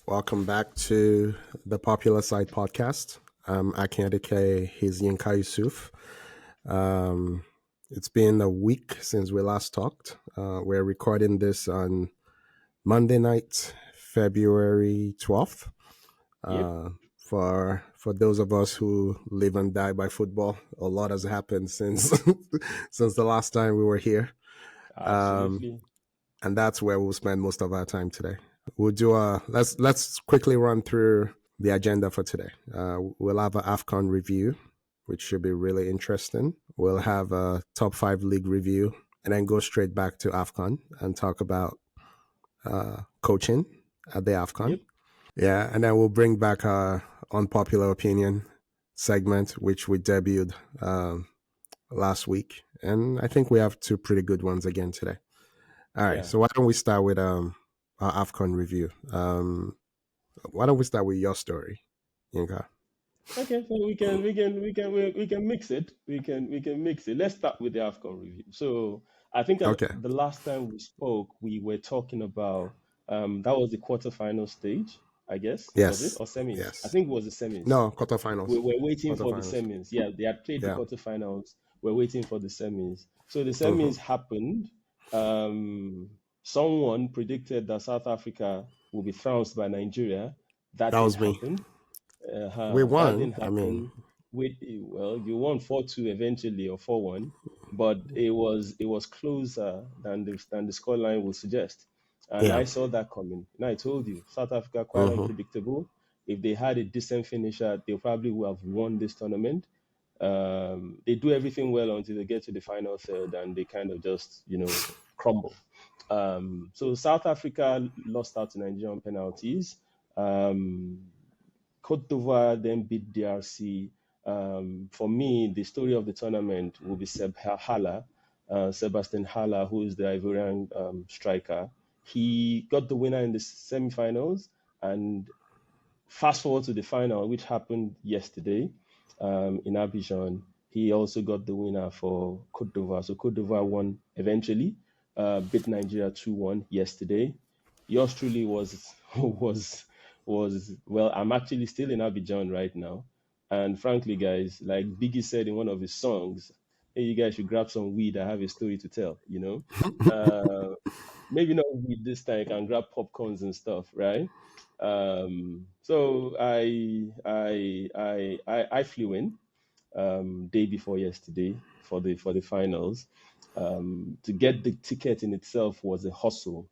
Welcome back to the Popular Side podcast. I'm Akinadike, he's Yinka Yusuf. Um, it's been a week since we last talked. We're recording this on Monday night, February 12th. Yep, For those of us who live and die by football, a lot has happened since since the last time we were here. Um, absolutely. and that's where we'll spend most of our time today. We'll do a let's quickly run through the agenda for today. We'll have an Afcon review, which should be really interesting. We'll have a top five league review, and then go straight back to Afcon and talk about coaching at the Afcon. Yep. Yeah, and then we'll bring back our unpopular opinion segment, which we debuted last week, and I think we have two pretty good ones again today. All right, Yeah. so why don't we start with our Afcon review? Why don't we start with your story, Yinka? Okay, so we can mix it. We can mix it. Let's start with the Afcon review. So I think Okay. the last time we spoke, we were talking about that was the quarterfinal stage, I guess, was it Yes. or semis? I Yes. think it was the semis. No, We quarterfinals. were waiting for the Quarterfinals. semis. Yeah, they had played the Yeah. quarterfinals. We're waiting for the semis. So the Mm-hmm. semis happened. Someone predicted that South Africa will be trounced by Nigeria. That That didn't was me. happen. We That won. didn't I mean, happen. Well, you won 4-2 eventually or 4-1, but it was closer than the scoreline would suggest. And yeah. I saw that coming. And I told you, South Africa quite Mm-hmm. unpredictable. If they had a decent finisher, they probably would have won this tournament. They do everything well until they get to the final third, and they kind of just crumble. So South Africa lost out to Nigerian penalties. Um, Cote d'Ivoire then beat DRC. For me, the story of the tournament will be Sebastian Haller, who is the Ivorian striker. He got the winner in the semi-finals, and fast forward to the final, which happened yesterday in Abidjan. He also got the winner for Cote d'Ivoire. So Cote d'Ivoire won eventually, beat Nigeria 2-1 yesterday. Yours truly was well. I'm actually still in Abidjan right now, and frankly, guys, like Biggie said in one of his songs, "Hey, you guys should grab some weed. I have a story to tell." Uh, maybe not weed this time. I can grab popcorns and stuff, right? So I flew in day before yesterday for the finals. To get the ticket in itself was a hustle.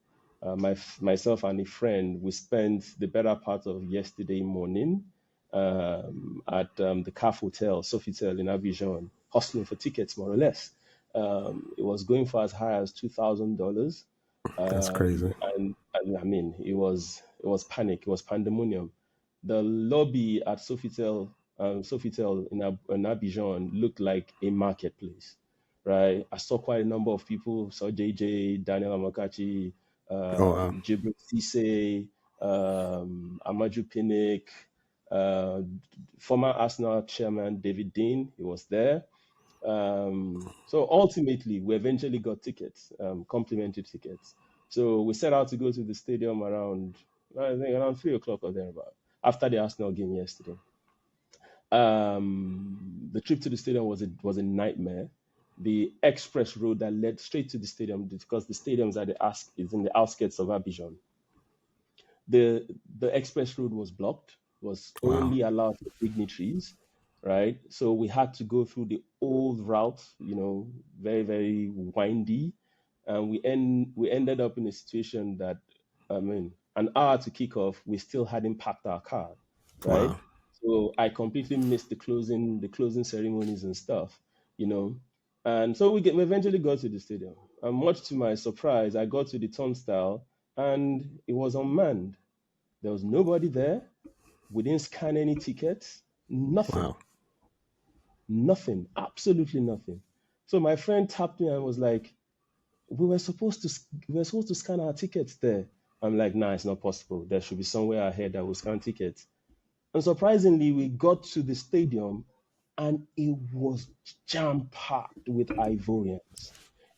Myself and a friend, we spent the better part of yesterday morning at the CAF Hotel, Sofitel in Abidjan, hustling for tickets more or less. It was going for as high as $2,000, That's crazy. and I mean it was panic, it was pandemonium. The lobby at Sofitel in Abidjan looked like a marketplace, right? I saw quite a number of people. Saw JJ, Daniel Amakachi, Oh wow. Jibril Cisse, Amaju Pinnick, uh, former Arsenal chairman David Dean. He was there. So ultimately, we eventually got tickets, complimentary tickets. So we set out to go to the stadium around, I think, around 3 o'clock or thereabout after the Arsenal game yesterday. The trip to the stadium was a nightmare. The express road that led straight to the stadium, because the stadiums is in the outskirts of Abidjan. The express road was blocked, was Wow. only allowed for dignitaries, right? So we had to go through the old route, very, very windy. And we ended up in a situation that, I mean, an hour to kick off, we still hadn't packed our car, right? Wow. So I completely missed the closing ceremonies and stuff, you know. And so we eventually got to the stadium. And much to my surprise, I got to the turnstile and it was unmanned. There was nobody there. We didn't scan any tickets. Nothing. Wow. Nothing. Absolutely nothing. So my friend tapped me and was like, "We were supposed to scan our tickets there." I'm like, "Nah, it's not possible. There should be somewhere ahead that will scan tickets." And surprisingly, we got to the stadium and it was jam packed with Ivorians.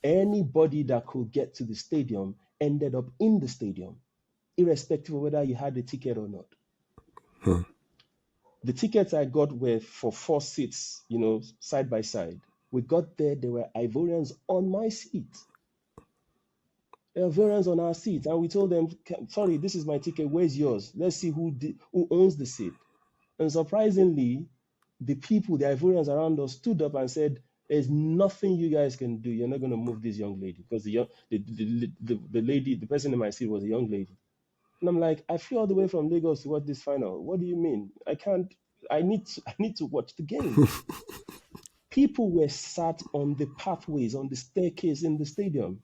Anybody that could get to the stadium ended up in the stadium. irrespective of whether you had a ticket or not. Hmm. The tickets I got were for 4 seats, side by side. We got there were Ivorians on my seat. There were Ivorians on our seat. And we told them, sorry, this is my ticket. Where's yours? Let's see who owns the seat. And surprisingly, the people, the Ivorians around us, stood up and said, there's nothing you guys can do. You're not going to move this young lady. Because the lady, the person in my seat was a young lady. And I'm like, I flew all the way from Lagos to watch this final. What do you mean? I need to watch the game. People were sat on the pathways, on the staircase in the stadium.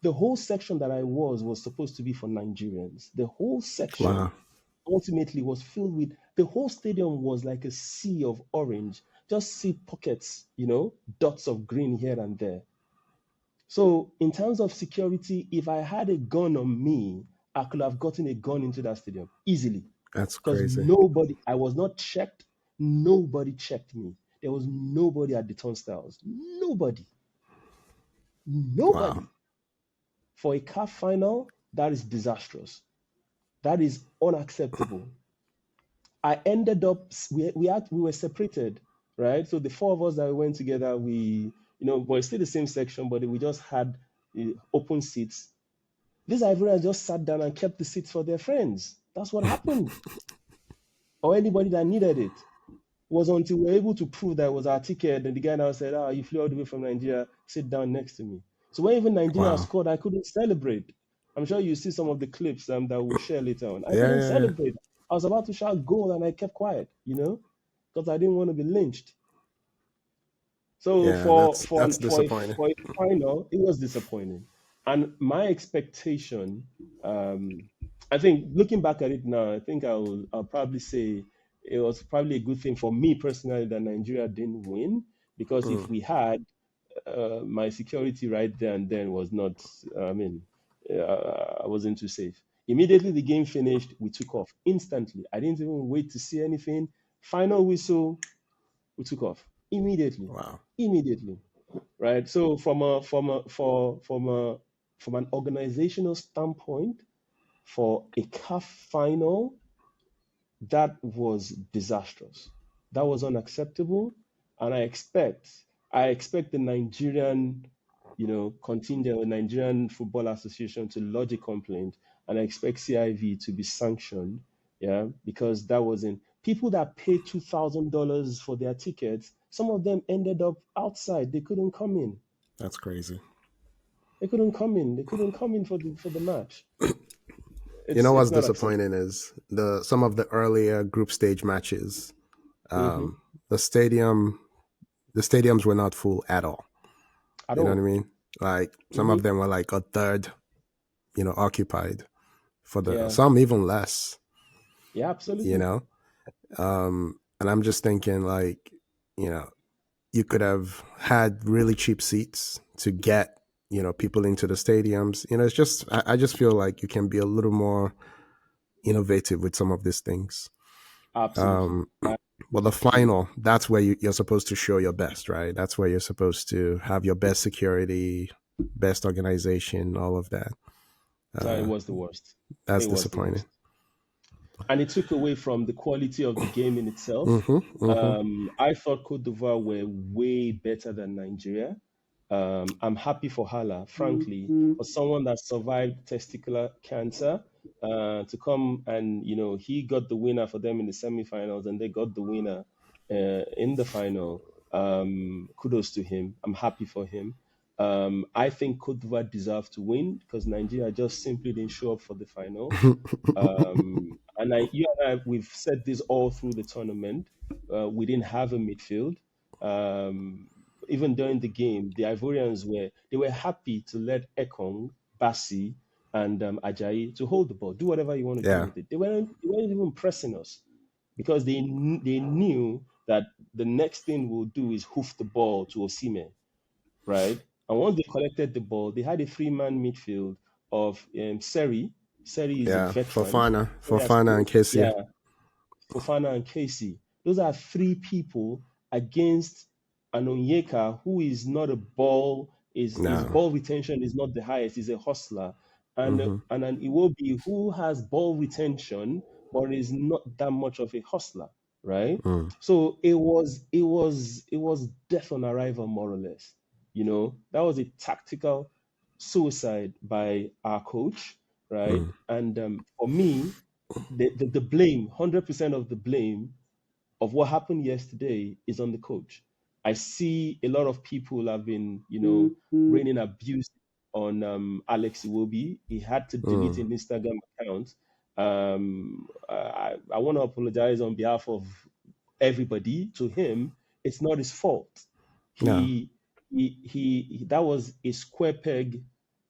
The whole section that I was supposed to be for Nigerians. The whole section Wow. ultimately was filled with, the whole stadium was like a sea of orange. Just see pockets, dots of green here and there. So in terms of security, if I had a gun on me, I could have gotten a gun into that stadium easily. That's Because crazy. I was not checked. Nobody checked me. There was nobody at the turnstiles. Nobody. Wow. Nobody. For a CAF final, that is disastrous. That is unacceptable. I ended up, we were separated, right? So the four of us that went together, but it's still the same section, but we just had open seats. These Ivorians just sat down and kept the seats for their friends. That's what happened. Or anybody that needed it. It was until we were able to prove that it was our ticket, and the guy now said, you flew all the way from Nigeria, sit down next to me. So when even Nigeria Wow. scored, I couldn't celebrate. I'm sure you see some of the clips that we'll share later on. I Yeah, couldn't yeah, yeah. celebrate. I was about to shout goal and I kept quiet, because I didn't want to be lynched. So Yeah, that's disappointing. for a final, it was disappointing. And my expectation, I think looking back at it now, I think I'll probably say it was probably a good thing for me personally that Nigeria didn't win, because Hmm. if we had, my security right there and then was not. I wasn't too safe. Immediately the game finished, we took off instantly. I didn't even wait to see anything. Final whistle, we took off immediately. Wow. Immediately, right? So from an organizational standpoint, for a CAF final, that was disastrous. That was unacceptable, and I expect the Nigerian, contingent, the Nigerian Football Association to lodge a complaint, and I expect CIV to be sanctioned, yeah, because that wasn't people that paid $2,000 for their tickets. Some of them ended up outside; they couldn't come in. That's crazy. They couldn't come in. They couldn't come in for the match. You know It's what's not acceptable. disappointing is some of the earlier group stage matches. Hmm. Um, the stadiums were not full at all. At You know what I all. mean? Like some Hmm. of them were like a third, occupied for the Yeah. some even less. Yeah. You Absolutely. know, and I'm just thinking like, you know, you could have had really cheap seats to get people into the stadiums. It's just I just feel like you can be a little more innovative with some of these things. Absolutely. Um, well, the final, that's where you're supposed to show your best, right? That's where you're supposed to have your best security, best organization, all of that. It Uh, was the worst. that's It was the disappointing. worst. And it took away from the quality of the game in itself. Mm-hmm. Mm-hmm. I thought Cote d'Ivoire were way better than Nigeria. I'm happy for Hala, frankly, for someone that survived testicular cancer, to come and, he got the winner for them in the semifinals and they got the winner in the final. Kudos to him. I'm happy for him. I think Cote d'Ivoire deserved to win because Nigeria just simply didn't show up for the final. You and I, we've said this all through the tournament. We didn't have a midfield. Um, Even during the game, the Ivorians were happy to let Ekong, Bassi, and Ajayi to hold the ball, do whatever you want to do Yeah. with it. They weren't even pressing us because they knew that the next thing we'll do is hoof the ball to Osime, right? And once they collected the ball, they had a three-man midfield of Seri. Seri is a Yeah. veteran. He has Fofana and Casey. yeah, Fofana and Casey. Those are three people against an Onyeka who is not a ball, his No. ball retention is not the highest, he's a hustler. and Mm-hmm. an Iwobi who has ball retention but is not that much of a hustler, right? Mm. So it was death on arrival, more or less. That was a tactical suicide by our coach, right? Mm. And for me, the blame, 100% of the blame of what happened yesterday is on the coach. I see a lot of people have been, raining abuse on Alex Iwobi. He had to delete Mm. an Instagram account. I want to apologize on behalf of everybody to him. It's not his fault. Yeah. That was a square peg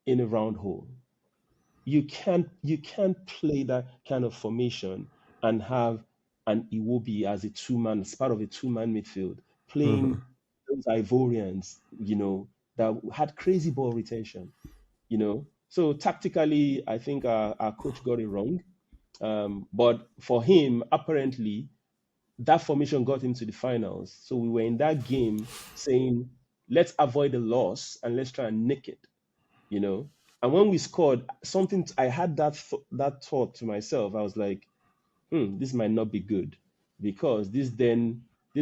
in a round hole. You can't play that kind of formation and have an Iwobi as a two-man, as part of a two-man midfield, Mm-hmm. playing those Ivorians, that had crazy ball retention. So tactically, I think our coach got it wrong. But for him, apparently, that formation got him to the finals. So we were in that game saying, let's avoid the loss and let's try and nick it you know. And when we scored, I had that thought to myself. I was like, this might not be good because this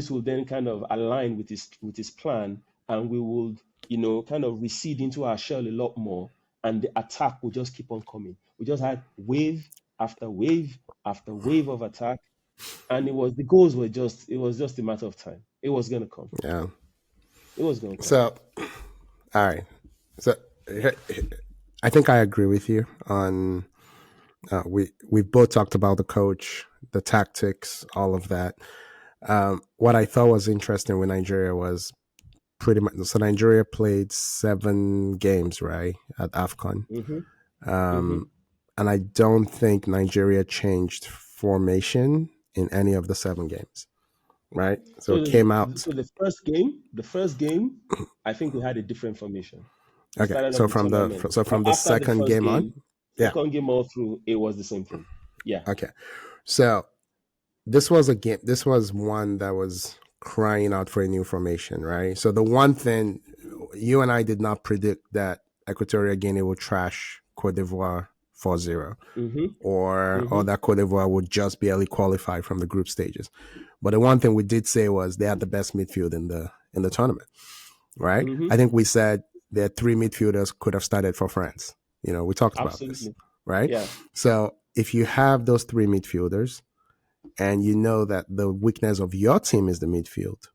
will then kind of align with his plan, and we will, kind of recede into our shell a lot more, and the attack will just keep on coming. We just had wave after wave after wave of attack, and the goals were just it was just a matter of time. It was gonna come. Yeah. It was gonna come. So, all right. So, I think I agree with you on. We both talked about the coach, the tactics, all of that. What I thought was interesting with Nigeria was pretty much. So Nigeria played 7 games, right, at Afcon, Mm-hmm. Mm-hmm. um, and I don't think Nigeria changed formation in any of the 7 games, right? So So it came the, out. so the first game, I think we had a different formation. We Okay, started off so the tournament, so but from the after the second first game on, game, yeah. second game all through, it was the same thing. Yeah. Okay, so this was a game. This was one that was crying out for a new formation, right? So the one thing you and I did not predict that Equatorial Guinea would trash Cote d'Ivoire 4-0, Mm-hmm. or Mm-hmm. that Cote d'Ivoire would just barely qualify from the group stages. But the one thing we did say was they had the best midfield in the tournament, right? I Mm-hmm. think we said that 3 midfielders could have started for France. We talked about this, Absolutely. right? Yeah. So if you have those 3 midfielders and you know that the weakness of your team is the midfield,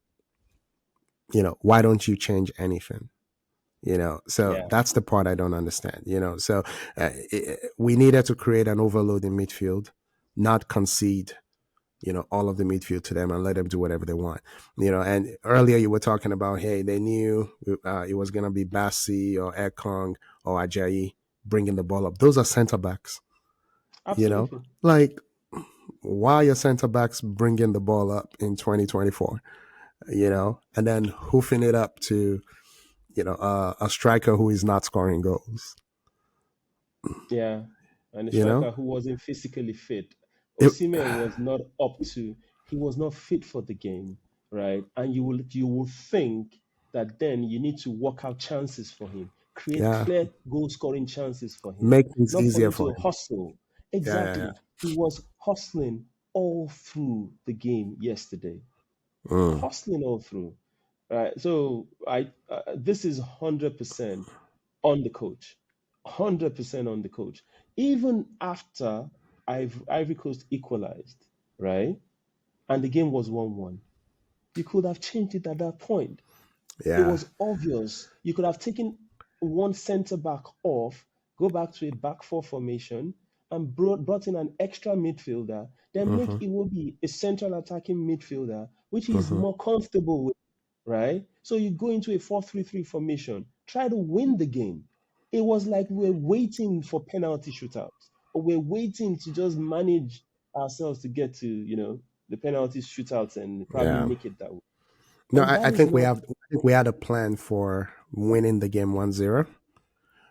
why don't you change anything? So Yeah. that's the part I don't understand. So we needed to create an overload in midfield, not concede all of the midfield to them and let them do whatever they want. And earlier you were talking about, hey, they knew it was going to be Bassi or Ekong or Ajayi bringing the ball up. Those are center backs. you know Absolutely. like why are center backs bringing the ball up in 2024, and then hoofing it up to a striker who is not scoring goals. Yeah. And a you know striker who wasn't physically fit. it, Osimhen was not he was not fit for the game, right? And you will think that then you need to work out chances for him, create yeah, clear goal scoring chances for him, make things not for easier him for to him. hustle. Yeah. Exactly. He was hustling all through the game yesterday, Mm, hustling all through. Right. So this is 100% on the coach, 100% on the coach. Even after Ivory Coast equalized, right, and the game was 1-1, you could have changed it at that point. It yeah. was obvious. You could have taken one centre back off, go back to a back four formation, and brought in an extra midfielder, then make Hmm. Iwobi a central attacking midfielder, which he's Hmm. more comfortable with, right? So you go into a 4-3-3 formation, try to win the game. It was like we're waiting for penalty shootouts, or we're waiting to just manage ourselves to get to, the penalty shootouts and probably Yeah. nick it that way. No, And I, that I is think we not, have. I think we had a plan for winning the game 1-0,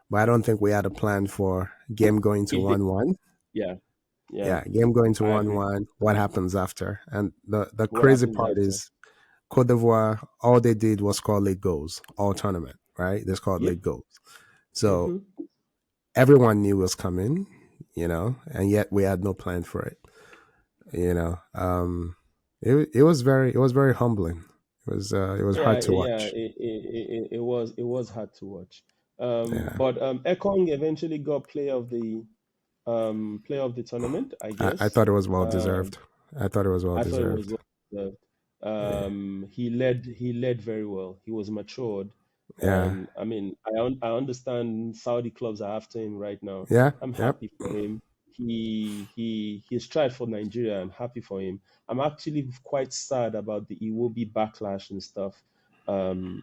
but I don't think we had a plan for game going to if they, 1-1. yeah, yeah, Yeah, game going to I one agree. one. What happens after? And the What crazy happens part after? is Cote d'Ivoire. All they did was score late goals all tournament. Right? They scored Yep. late goals. So Mm-hmm. everyone knew was coming, and yet we had no plan for it. You know, it was very humbling. It was Yeah, hard to yeah, watch. it was hard to watch. Yeah, But Ekong eventually got player of the tournament, I I guess. thought it was well Um, deserved. I thought it was well I thought it was deserved. well deserved. Yeah, He led very well. He was matured, yeah, and I mean, I understand Saudi clubs are after him right now. yeah, I'm yep. happy for him. He's tried for Nigeria. I'm happy for him. I'm actually quite sad about the Iwobi backlash and stuff. And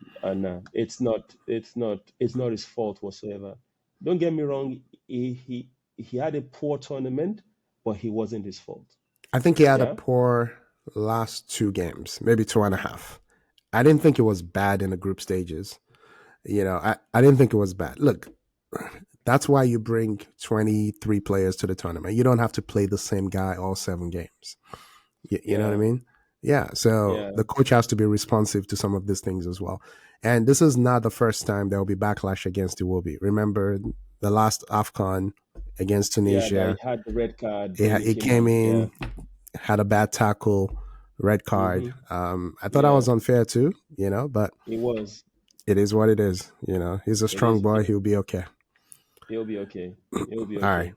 it's not his fault whatsoever. Don't get me wrong. He had a poor tournament, but he wasn't his fault. I think he had a Yeah. poor last two games, maybe two and a half. I didn't think it was bad in the group stages. I didn't think it was bad. Look, that's why you bring 23 players to the tournament. You don't have to play the same guy all 7 games. You know what I Yeah. mean? Yeah. So Yeah. the coach has to be responsive to some of these things as well. And this is not the first time there will be backlash against Iwobi. Remember the last Afcon against Yeah, that he Tunisia? had the red card when he He came came on. Yeah. in, had a bad tackle, red card. Mm-hmm. I thought that Yeah. was unfair too, but It was. it is what it is. He's a It strong is. boy. He'll be okay. He'll be okay. He'll be All right. okay.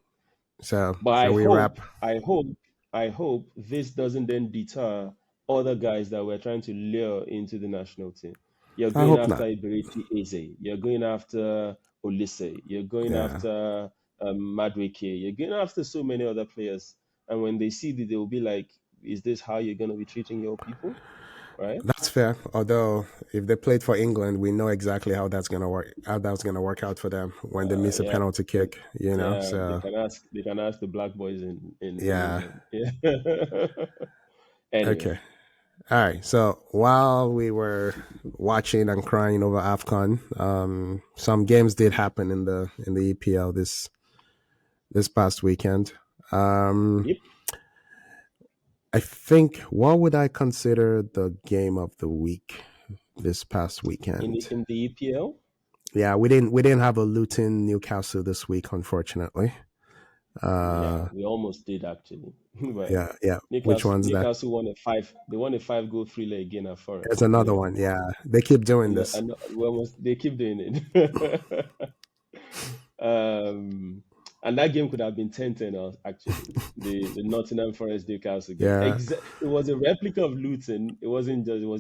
So But I shall we hope, wrap? I hope, I hope this doesn't then deter other guys that we're trying to lure into the national team. You're I going hope after not. Iberichi Eze. You're going after Olise. You're going Yeah. after Madweke. You're going after so many other players. And when they see that, they'll be like, is this how you're going to be treating your people? Right? That's fair. Although if they played for England, we know exactly how that's gonna work. How that's gonna work out for them when they miss a Yeah. penalty kick. Yeah, they So can ask. They can ask the black boys in yeah. England. Yeah. Anyway, Okay. All right. So while we were watching and crying over Afcon, some games did happen in the EPL this past weekend. Um, yep. I think what would I consider the game of the week this past In the weekend? in the EPL, Yeah, we didn't have a Luton Newcastle this week, unfortunately. yeah, Uh, we almost did actually. But yeah, yeah. Which Newcastle one's that? Newcastle won a five. They won a 5 goal thriller again at There's Forest. another one. Yeah, they keep doing this. And we almost they keep doing it. Um, and that game could have been 10-10 actually. The Nottingham Forest Newcastle game. Yeah, It was a replica of Luton. It was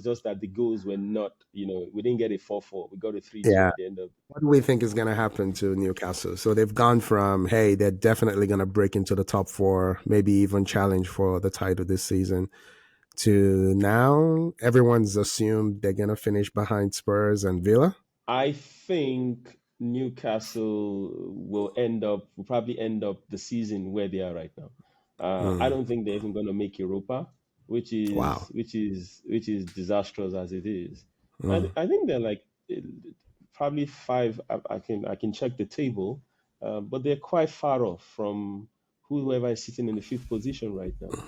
just that the goals were not, we didn't get a 4-4. We got a 3-2 yeah. at the end of. What do we think is going to happen to Newcastle? So they've gone from, hey, they're definitely going to break into the top four, maybe even challenge for the title this season, to now everyone's assumed they're going to finish behind Spurs and Villa. I think Newcastle will probably end up the season where they are right now. I Mm, don't think they're even going to make Europa, which is wow. which is which is disastrous as it is. Mm, I think they're like probably five. I can check the table, but they're quite far off from whoever is sitting in the fifth position right now.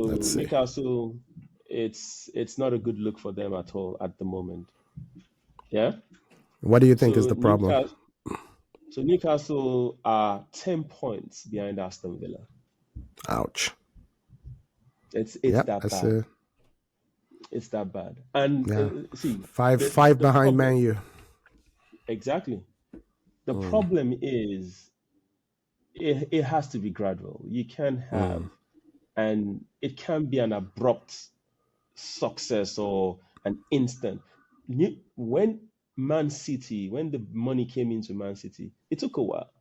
let's So see. Newcastle, it's not a good look for them at all at the moment. Yeah. What do you think is So the problem? Newcastle are 10 points behind Aston Villa. Ouch. It's Yep, that I bad. see. It's that bad. And Yeah, see, five the behind problem Man U. exactly. The Mm, problem is it has to be gradual. You can have, mm, and it can be an abrupt success or an instant. When the money came into Man City, it took a while.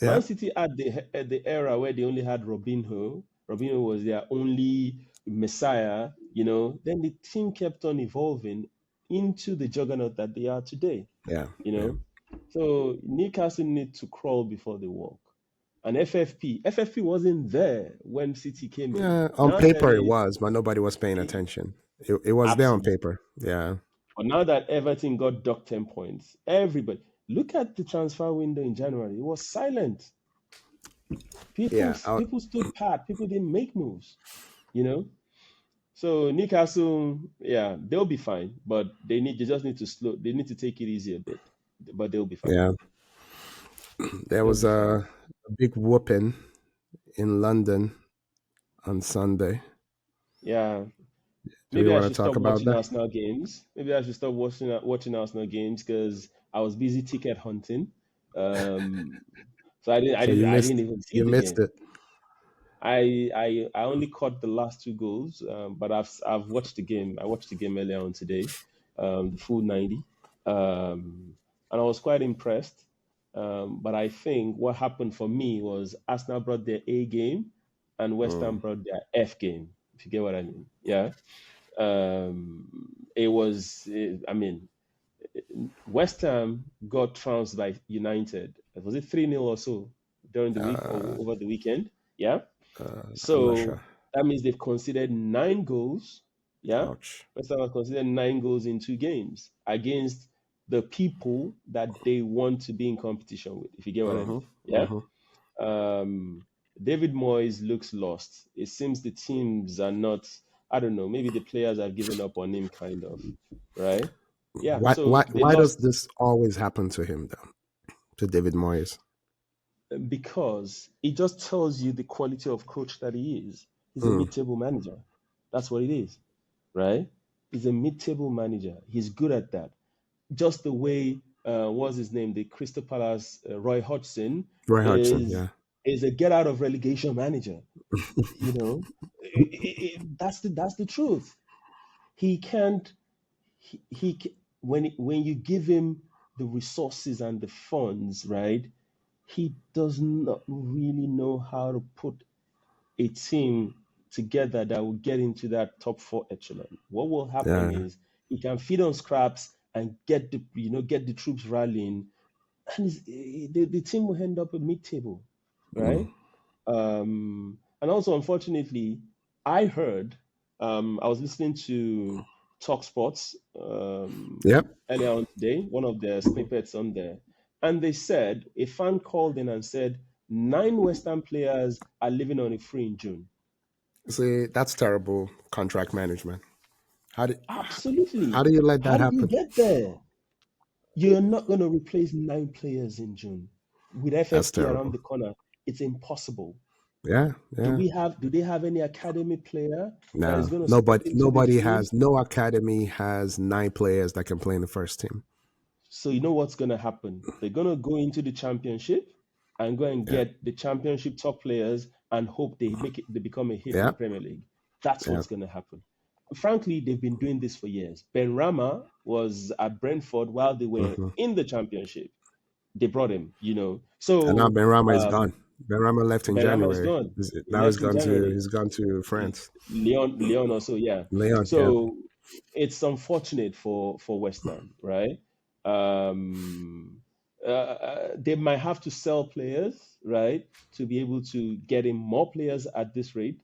yeah, Man City at the era where they only had Robinho. Robinho was their only messiah. Then the team kept on evolving into the juggernaut that they are today. yeah, You yeah. know, so Newcastle need to crawl before they walk. And FFP wasn't there when City came in. Yeah, on Now that paper it was, but nobody was paying it attention. It was there on absolutely. paper. Yeah, But now that Everton got docked 10 points, everybody look at the transfer window in January. It was silent. People yeah. people stood pat. People didn't make moves. You know. So Newcastle, yeah, they'll be fine, but they just need to slow. They need to take it easy a bit, but they'll be fine. Yeah. There It'll was be fun. a big whooping in London on Sunday. Yeah. Do we Maybe I want should to talk stop about watching that? Arsenal games. Maybe I should stop watching Arsenal games because I was busy ticket hunting. Um, so So you I didn't missed even see you the missed game. it. I only caught the last two goals, but I've watched the game. I watched the game earlier on today, the full 90, and I was quite impressed. But I think what happened for me was Arsenal brought their A game, and West Ham Mm. brought their F game. If you get what I mean, yeah. It was, I mean, West Ham got trounced by United. Was it 3-0 or so during the week or Uh, over the weekend? Yeah. I'm not So sure. that means they've considered 9 goals. Yeah. Ouch. West Ham has considered 9 goals in 2 games against the people that they want to be in competition with, if you get what I Mm-hmm. mean. Yeah. Mm-hmm. Um, David Moyes looks lost. It seems the teams are not, I don't know, maybe the players have given up on him, kind of. Right. Yeah. So they Why does lost this always happen to him though? To David Moyes? because it just tells you the quality of coach that he is. He's a Mm. mid-table manager. That's what it is, right? He's a mid-table manager. He's good at that. Just the way, what's his name, the Crystal Palace Roy Hodgson Roy Hodgson, is yeah. is a get out of relegation manager. You know, that's the truth. He can't. When you give him the resources and the funds, right? He does not really know how to put a team together that will get into that top four echelon. What will happen Yeah. is he can feed on scraps and get the troops rallying, and the team will end up at mid-table, Mm. right? And also, unfortunately, I heard I was listening to Talk Sports Yep. earlier on today, one of the snippets on there, and they said a fan called in and said 9 Western players are living on a free in June. See, that's terrible contract management. How do how Absolutely. do you let How that did you happen? get there? You're not going to replace 9 players in June with That's FFP around terrible. the corner. It's impossible. Yeah, yeah. Do they have any academy player that is No, going to step into the nobody field? has, no academy has 9 players that can play in the first team. So you know what's going to happen? They're going to go into the championship and go and Yeah, get the championship top players and hope they become a hit in yeah, the Premier League. That's yeah. what's going to happen. Frankly, they've been doing this for years. Ben Rama was at Brentford while they were Hmm. in the championship. They brought him, And now So Benrama is um, gone. Benrama left in Ben Rama is January. gone. He Now left in January. he's gone to France. Leon also, yeah. Leon, yeah, So it's unfortunate for West Ham, right? They might have to sell players, right, to be able to get in more players at this rate.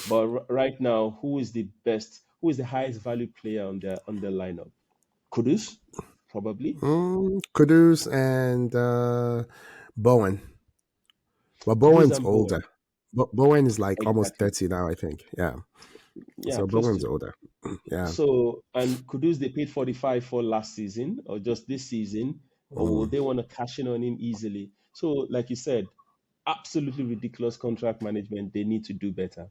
But right now, who is the best? Who is the highest value player on the lineup? Kudus, probably. Kudus and Bowen. Well, Kudus Bowen's and older. Bowen, Bowen is like almost exactly. 30 now, I think. Yeah, Yeah, so close Bowen's to. older. Yeah. So, and Kudus they paid 45 for last season or just this season, or will Mm, they want to cash in on him easily? So, like you said, absolutely ridiculous contract management. They need to do better.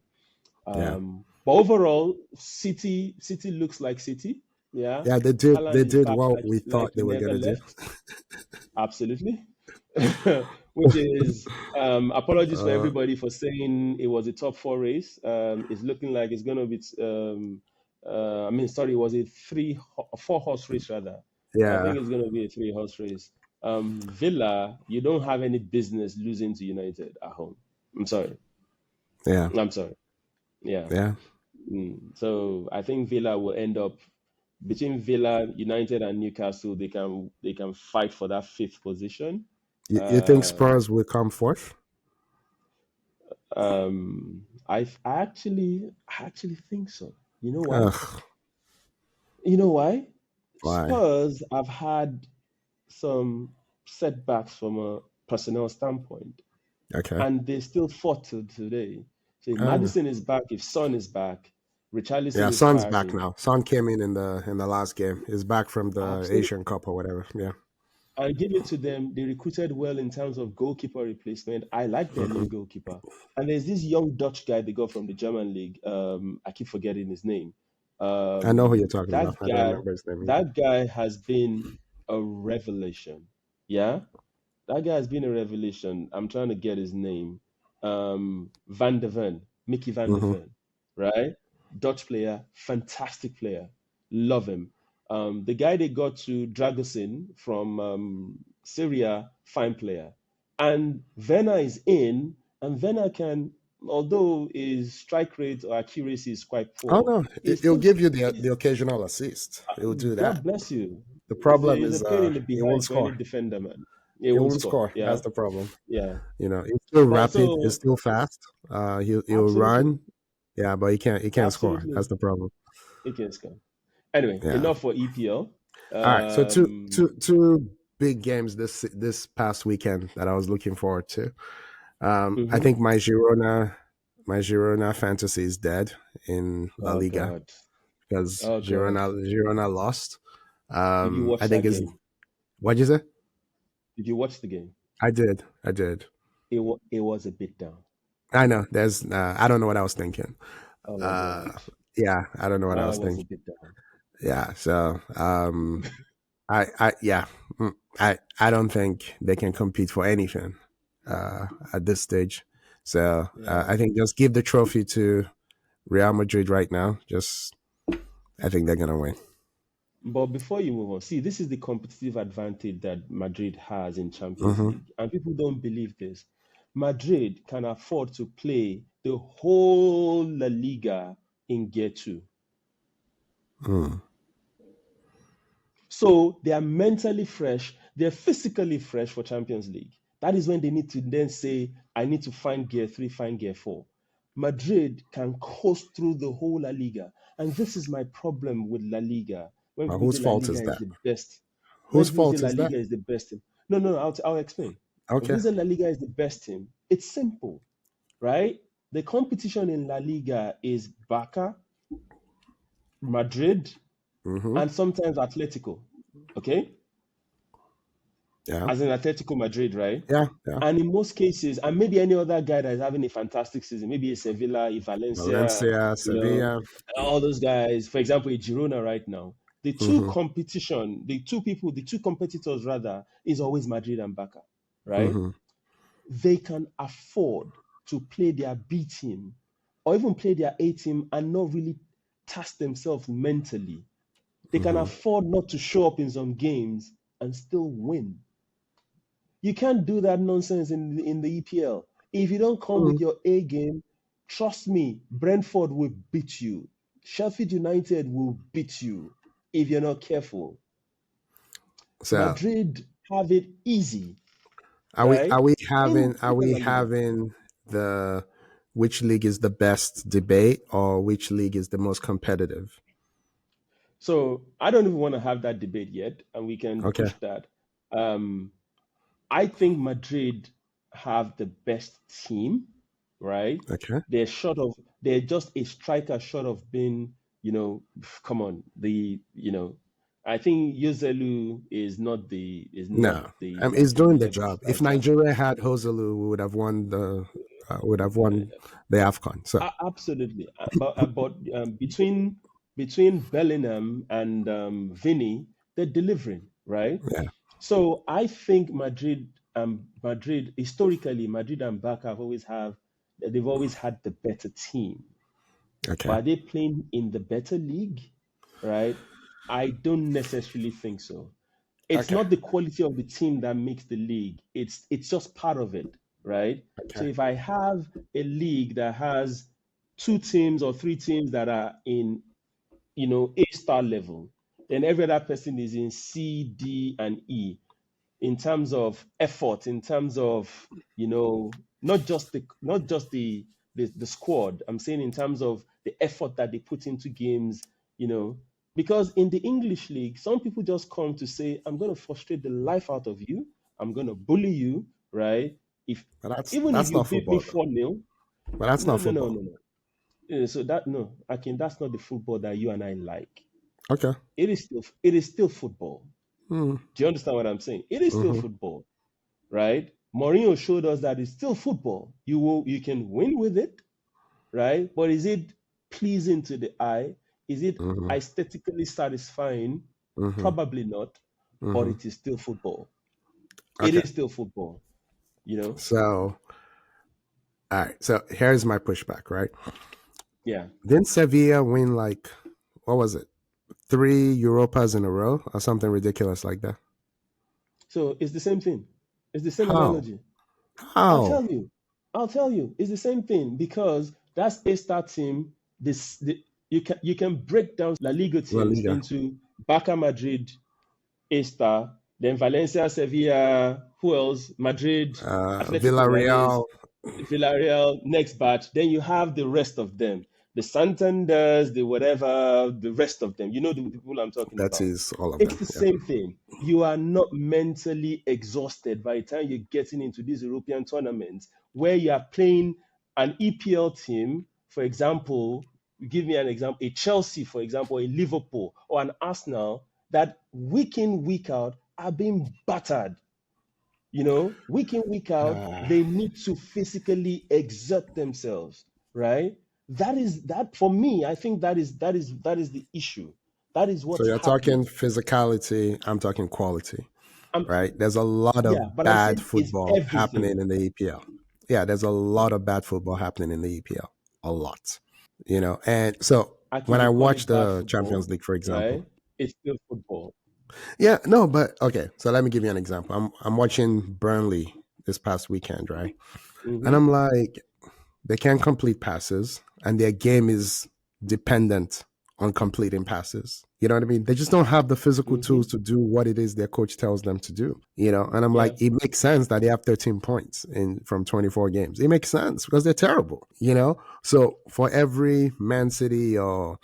yeah. But overall, City looks like City. Yeah, Yeah, they Haaland is did back what we like thought he they were never gonna do. left. Absolutely. Which is apologies for Uh, everybody for saying it was a top four race. It's looking like it's going to be. I mean, sorry, it was a 4 horse race rather. I yeah, think it's going to be a 3 horse race. Villa, you don't have any business losing to United at home. I'm sorry. yeah, I'm sorry. Yeah. yeah. So I think Villa will end up between Villa, United, and Newcastle. They can fight for that fifth position. You think Um, Spurs will come fourth? I actually think so. You know why? Ugh, You know why? why? Spurs have had some setbacks from a personnel standpoint, Okay. and they still fought till today. So if Ah, Madison is back, if Son is back, yeah. Richarlison is Son's back firing. now. Son came in the last game. He's back from the Absolutely. Asian Cup or whatever. Yeah. I give it to them. They recruited well in terms of goalkeeper replacement. I like their Hmm. new goalkeeper. And there's this young Dutch guy they got from the German league. I keep forgetting his name. I know who you're talking That about. I don't guy, remember his name either. that guy has been a revelation. Yeah, that guy has been a revelation. I'm trying to get his name. Van de Ven, Mickey Van de Hmm. Ven, right? Dutch player, fantastic player. Love him. The guy they got to Dragosin from Syria, fine player. And Werner is in, and Werner can, although his strike rate or accuracy is quite Oh poor, no, he's it'll still, give you the he's, occasional assist. It will do that. God bless you. The He's a, problem he's a is pain in the it won't behind for any score. defender, man. He It won't won't score. score. Yeah, That's the problem. yeah. It's still But rapid. It's so still fast. He'll absolutely, run. Yeah, but he can't score. absolutely, That's the problem. he can score. Anyway, Yeah. enough for EPL. All right. So two Um, two two big games this past weekend that I was looking forward to. I mhm. think my Girona fantasy is dead in La Oh Liga God. because Oh God. Girona lost. Did you I watch think that it's game? what'd you say? Did you watch the game? I did. It was a bit down. I know. There's. I don't know what I was thinking. Oh my Uh, God. yeah, I don't know what I I was was a thinking. bit down. Yeah. So, yeah, I don't think they can compete for anything at this stage. So, Yeah. I think just give the trophy to Real Madrid right now. I think they're gonna win. But before you move on, see, this is the competitive advantage that Madrid has in Champions Hmm. League. And people don't believe this. Madrid can afford to play the whole La Liga in Gear 2. Mm. So they are mentally fresh, they're physically fresh for Champions League. That is when they need to then say, I need to find Gear 3, find Gear 4. Madrid can coast through the whole La Liga. And this is my problem with La Liga. When people Whose say La fault is Liga is that? the best, when Whose people say fault La is that? Liga is the best team. No, no, no, I'll explain. When Okay. people say La Liga is the best team, it's simple, right? The competition in La Liga is Barca, Madrid, Hmm. and sometimes Atletico. Okay? Yeah. As in Atletico Madrid, right? Yeah. Yeah. And in most cases, and maybe any other guy that is having a fantastic season, maybe a Sevilla, a Valencia, Valencia, you know, Sevilla. all those guys. For example, a Girona right now. Hmm. The two people, the two competitors rather, is always Madrid and Barca, right? Hmm. They can afford to play their B team or even play their A team and not really task themselves mentally. They can Hmm. afford not to show up in some games and still win. You can't do that nonsense in the EPL. If you don't come with your A game, trust me, Brentford will beat you. Sheffield United will beat you if you're not careful. So Madrid have it easy, are we right? are we having In the La Liga. the which league is the best debate or which league is the most competitive? So I don't even want to have that debate yet, and we can Okay. push that. Um, I think Madrid have the best team, right? Okay. They're just a striker short of being, come on, I think Yozelu is not No, the I mean, he's Madrid doing the level job. If striker. Nigeria had Joselu, we would have won the Afcon. So Absolutely. But between Bellingham and Vinny, they're delivering, right? yeah. So I think Madrid historically, Madrid and Barca they've always had the better team. But Okay. are they playing in the better league? Right? I don't necessarily think so. It's Okay. not the quality of the team that makes the league. It's just part of it, right? So Okay. if I have a league that has two teams or three teams that are in, A star level, then every other person is in C, D, and E in terms of effort, in terms of not just the squad. I'm saying in terms of the effort that they put into games, you know, because in the English league, some people just come to say, I'm going to frustrate the life out of you. I'm going to bully you, right? If But Even if that's you not beat me football though. 4-0, But that's no, not no, no, football. no, no. So that no, Akin, that's not the football that you and I like. Okay. It is still football. Do you understand what I'm saying? It is still Mm-hmm. football, right? Mourinho showed us that it's still football. You can win with it, right? But is it pleasing to the eye? Is it Mm-hmm. aesthetically satisfying? Mm-hmm. Probably not, but Mm-hmm. it is still football. It Okay. is still football, you know? So, all right. So here's my pushback, right? Yeah. Didn't Sevilla win like, what was it? Three Europas in a row or something ridiculous like that? So it's the same thing. It's the same How? analogy. I'll How? tell you. I'll tell you. It's the same thing because that's A-star team. You can break down La Liga La teams Liga. into Barca Madrid, A-star, then Valencia, Sevilla, who else? Madrid, Atletico, that is. Villarreal. Villarreal, next batch. Then you have the rest of them. The Santanders, the whatever, the rest of them. You know the people I'm talking That about. is all of It's them. the Yeah. same thing. You are not mentally exhausted by the time you're getting into these European tournaments where you are playing an EPL team, for example, give me an example, a Chelsea, for example, a Liverpool or an Arsenal that week in, week out are being battered. Week in, week out, Ah. they need to physically exert themselves, right? That for me, I think that is the issue. That is So what's you're talking happening. physicality, I'm talking quality, I'm, right? There's a lot yeah, of but I'm bad saying it's football happening everything. in the EPL. Yeah, there's a lot of bad football happening in the EPL. A lot. And so I when can I call watch it bad the Champions football, League, for example, right? It's still football. yeah, no, but okay. So let me give you an example. I'm watching Burnley this past weekend, right? And Hmm. I'm like, they can't complete passes, and their game is dependent on completing passes. You know what I mean? They just don't have the physical Hmm. tools to do what it is their coach tells them to do. And I'm like, Yeah, it makes sense that they have 13 points in from 24 games. It makes sense because they're terrible. So for every Man City or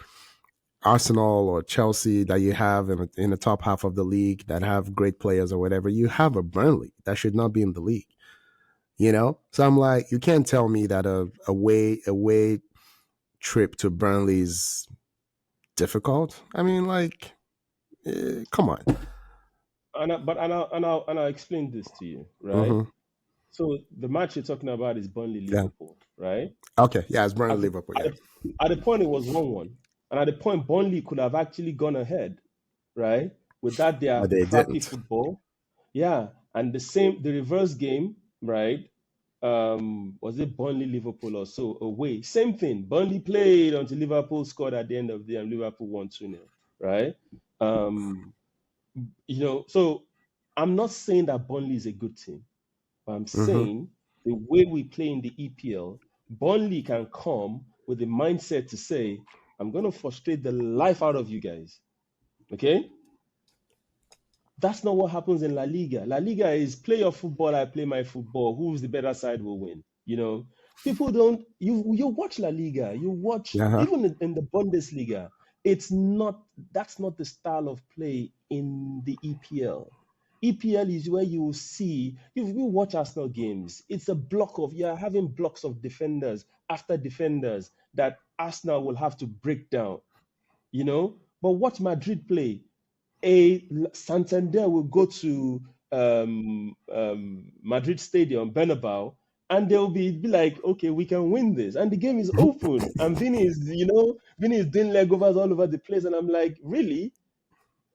Arsenal or Chelsea that you have in the top half of the league that have great players or whatever, you have a Burnley that should not be in the league. So I'm like, you can't tell me that a away trip to Burnley is difficult. I mean, like, come on. but I'll explain this to you, right? Hmm. So the match you're talking about is Burnley Yeah. Liverpool, right? Okay. Yeah, it's Burnley At the, Liverpool. at Yeah. the at the point it was 1-1, and at the point Burnley could have actually gone ahead, right? With that their But they crappy didn't. football, yeah. And the reverse game, right? Was it Burnley Liverpool or so away? Same thing. Burnley played until Liverpool scored at the end of the game. Liverpool won 2-0, right? Um, so I'm not saying that Burnley is a good team, but I'm Hmm. saying the way we play in the EPL, Burnley can come with the mindset to say, I'm going to frustrate the life out of you guys. Okay? That's not what happens in La Liga. La Liga is play your football, I play my football. Who's the better side will win. People don't. You watch La Liga. You watch Uh-huh. even in the Bundesliga. It's not. That's not the style of play in the EPL. EPL is where you will see. You watch Arsenal games. It's a block of. You're having blocks of defenders after defenders that Arsenal will have to break down. But watch Madrid play. Santander will go to Madrid Stadium, Bernabeu, and they'll be like, okay, we can win this. And the game is open. And Vinny is doing leg overs all over the place. And I'm like, really?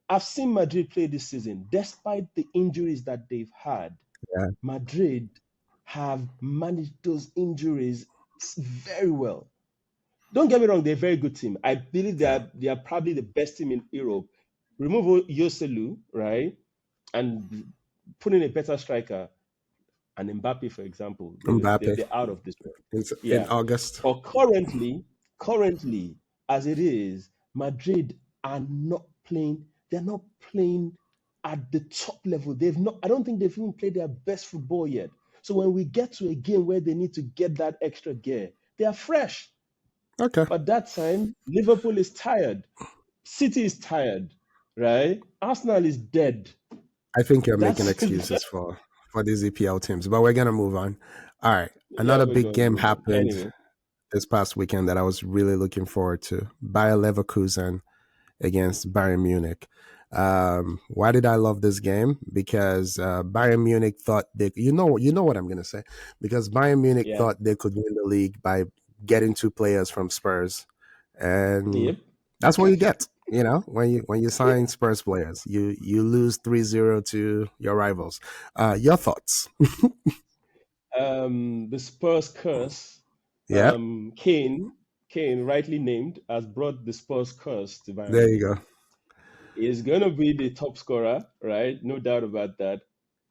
I've seen Madrid play this season. Despite the injuries that they've had, Yeah. Madrid have managed those injuries very well. Don't get me wrong, they're a very good team. I believe they Yeah. are probably the best team in Europe. Remove Yoselu, right? And put in a better striker, and Mbappe, for example. Mbappe They're out of this world. in Yeah. August. But currently, as it is, Madrid are not playing, they're not playing at the top level. They've not, I don't think they've even played their best football yet. So when we get to a game where they need to get that extra gear, they are fresh. Okay. But that time, Liverpool is tired. City is tired, right? Arsenal is dead. I think you're making That's excuses for these EPL teams, but we're gonna move on. All right. yeah, Another we're big going to game move on. happened Anyway, this past weekend that I was really looking forward to. Bayer Leverkusen against Bayern Munich. Why did I love this game? Because Bayern Munich thought they, you know what I'm gonna say, because Bayern Munich Yeah. thought they could win the league by getting two players from Spurs, and Yep. that's what you get. When you sign Spurs players, you lose 3-0 to your rivals. Your thoughts? The Spurs curse, Yeah, Kane, rightly named, has brought the Spurs curse to Bayern there you Munich. go. He's going to be the top scorer, right? No doubt about that.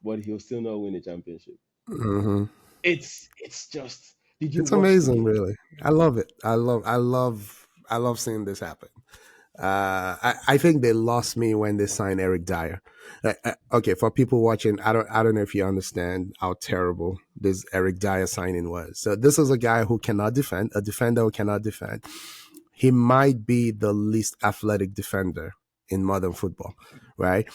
But he'll still not win a championship. Hmm. It's just. Did you It's watch the amazing, game? really. I love it. I love seeing this happen. I think they lost me when they signed Eric Dyer. Okay, for people watching, I don't know if you understand how terrible this Eric Dyer signing was. So this is a guy who cannot defend, a defender who cannot defend. He might be the least athletic defender in modern football, right?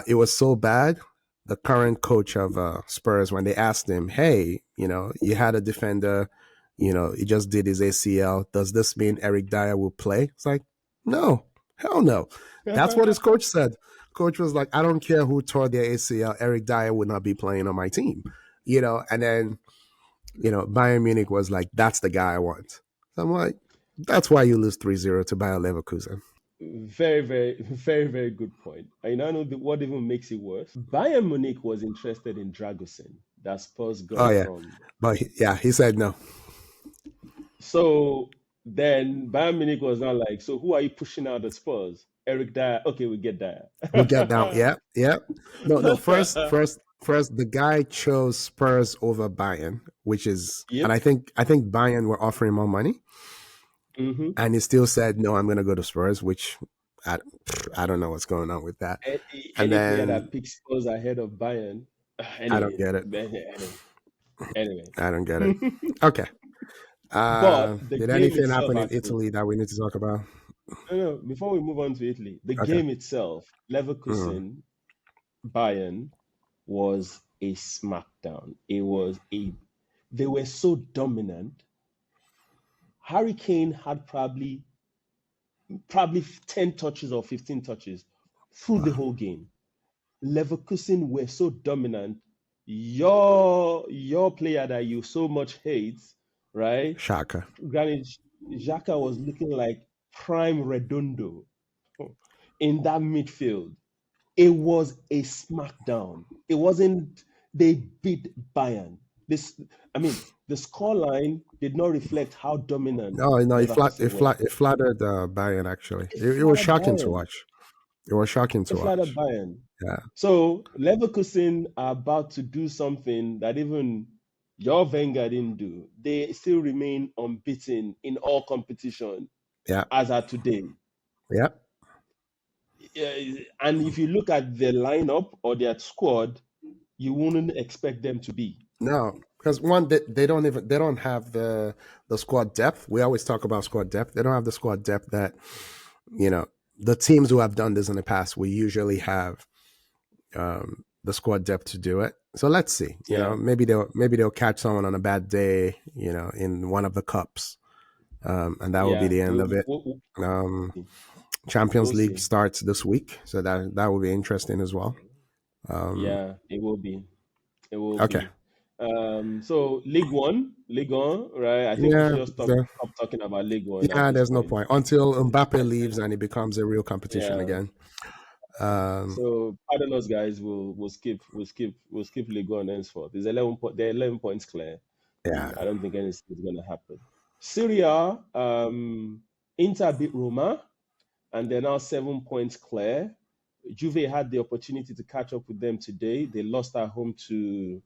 It was so bad. The current coach of Spurs, when they asked him, "Hey, you had a defender, he just did his ACL. Does this mean Eric Dyer will play?" It's like, no, hell no. That's what his coach said. Coach was like, "I don't care who tore their ACL. Eric Dyer would not be playing on my team." And then Bayern Munich was like, "That's the guy I want." So I'm like, that's why you lose 3-0 to Bayer Leverkusen. Very, very, very, very good point. I now know what even makes it worse. Bayern Munich was interested in Dragusin that Spurs Oh got yeah, from. but yeah, he said no. So then Bayern Munich was now like, so who are you pushing out the Spurs? Eric Dyer. Okay, we get Dyer. We get down. Yeah, yeah. No, no. First, the guy chose Spurs over Bayern, which is, and Yep. I think Bayern were offering more money, Mm-hmm. and he still said no. I'm going to go to Spurs, which I, I don't know what's going on with that. And Any player then that picks Spurs ahead of Bayern. I don't Anyway, get it. anyway. I don't get it. Okay. But the Did game anything itself, happen in actually, Italy that we need to talk about? no, no. Before we move on to Italy, the Okay. game itself, Mm. Leverkusen Bayern was a smackdown. It was a. They were so dominant. Harry Kane had probably 10 touches or 15 touches through the Wow. whole game. Leverkusen were so dominant. Your player that you so much hate, right? Shaka. Granted, Xhaka was looking like prime Redondo in that midfield. It was a smackdown. It wasn't. They beat Bayern. This, I mean, the scoreline did not reflect how dominant No, no, Leverkusen were. it flattered Bayern actually. It It was flattered shocking to Bayern. watch. It was shocking It to flattered watch. Bayern. Yeah, So Leverkusen are about to do something that even your Wenger didn't do. They still remain unbeaten in all competition yeah, as of today. yeah. And if you look at their lineup or their squad, you wouldn't expect them to be. No, because one, they don't have the squad depth. We always talk about squad depth. They don't have the squad depth that you know the teams who have done this in the past. We usually have the squad depth to do it. So let's see. Yeah, Maybe they'll catch someone on a bad day. In one of the cups, and that will be yeah. the end We'll, of it. we'll, Um, we'll Champions we'll League see. starts this week, so that will be interesting as well. Um, Yeah, it will be. It will okay. be. So League One, right? I think we should Yeah. just stop talking about League One at Yeah. this There's no point. point until Mbappe leaves and it becomes a real competition Yeah. again. Um, So pardon us, guys. We'll skip League One henceforth. They're 11 points clear. yeah. I don't think anything is going to happen. Syria, Inter beat Roma, and they're now 7 points clear. Juve had the opportunity to catch up with them today. They lost at home to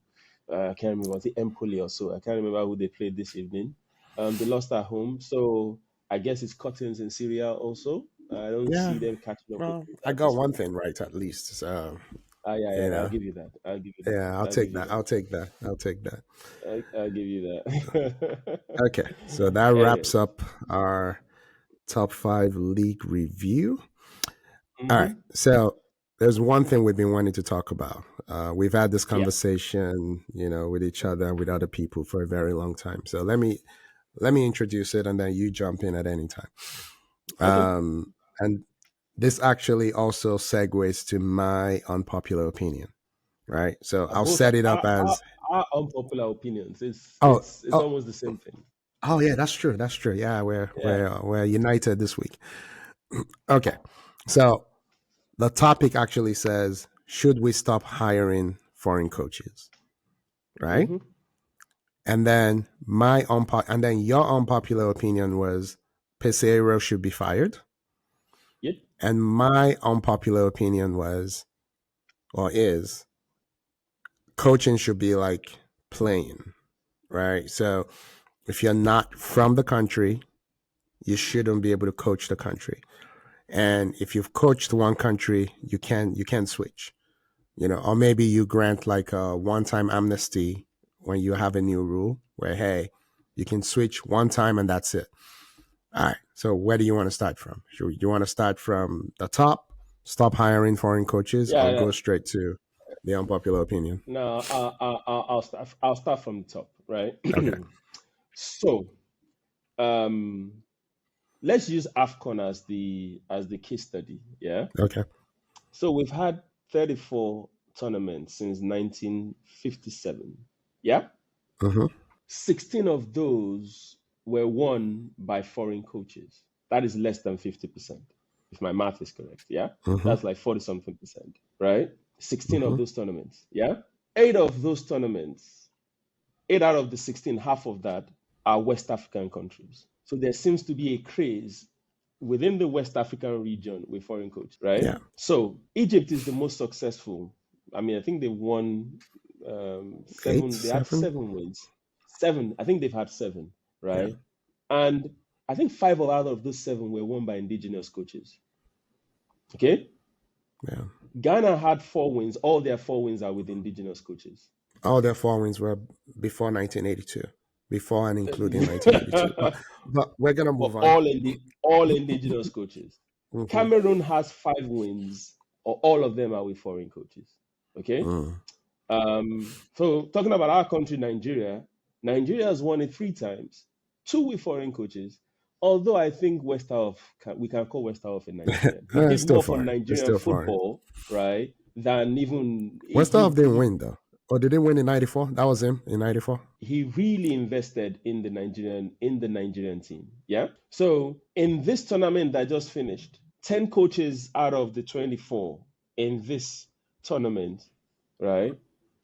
I can't remember, was it Empoli or so? I can't remember who they played this evening. They lost at home, so I guess it's curtains in Syria also. I don't Yeah. see them catching up with Well, I Inter got this one week. thing right at least. So Yeah, you yeah, I'll know, give you that. I'll give you that. yeah. I'll I'll give take you that. that. I'll take that. I'll take that. I'll give you that. Okay. So that Anyway, wraps up our top five league review. All right. hmm So there's one thing we've been wanting to talk about. We've had this yeah, conversation, with each other and with other people for a very long time. So let me introduce it, and then you jump in at any time. okay. And this actually also segues to my unpopular opinion, right? So I'll Both set it up as are unpopular opinions. oh It's oh almost the same thing. oh yeah, that's true. That's true. Yeah, Yeah. we're united this week. Okay, so the topic actually says, should we stop hiring foreign coaches, right? Mm-hmm. And then your unpopular opinion was Pesero should be fired, Yep. and my unpopular opinion was or is coaching should be like playing, right? So if you're not from the country, you shouldn't be able to coach the country. And if you've coached one country, you can switch, or maybe you grant like a one-time amnesty when you have a new rule where, hey, you can switch one time and that's it. All right. So where do you want to start from? You want to start from the top, stop hiring foreign coaches, Yeah. or Yeah. go straight to the unpopular opinion? No, I'll start from the top, right? Okay. So, um, let's use Afcon as the case study. Yeah. Okay. So we've had 34 tournaments since 1957. Yeah. Mm-hmm. 16 of those were won by foreign coaches. That is less than 50%, if my math is correct. Yeah. Mm-hmm. That's like 40 something percent, right? 16 of Mm-hmm. those tournaments. Yeah. Eight of those tournaments, eight out of the 16, half of that are West African countries. So there seems to be a craze within the West African region with foreign coaches, right? Yeah. So Egypt is the most successful. I mean, I think they won Eight, they had seven. 7 wins. Seven, I think they've had seven, Yeah. right? And I think five out of those seven were won by indigenous coaches. Okay? Yeah. Ghana had 4 wins. All their 4 wins are with indigenous coaches. All their four wins were before 1982, before and including 1982. But we're gonna But move on. all indigenous coaches. Mm-hmm. Cameroon has 5 wins, or all of them are with foreign coaches. Okay. Mm. So talking about our country, Nigeria has won it 3 times, two with foreign coaches. Although I think we can call Westerhoff a Nigerian. He It's did still more for foreign. It's Nigerian still foreign. football, right, than even Westerhoff didn't win though. Or did they win in '94? That was him in '94. he really invested in the Nigerian team. Yeah. So in this tournament that just finished, 10 coaches out of the 24 in this tournament, right,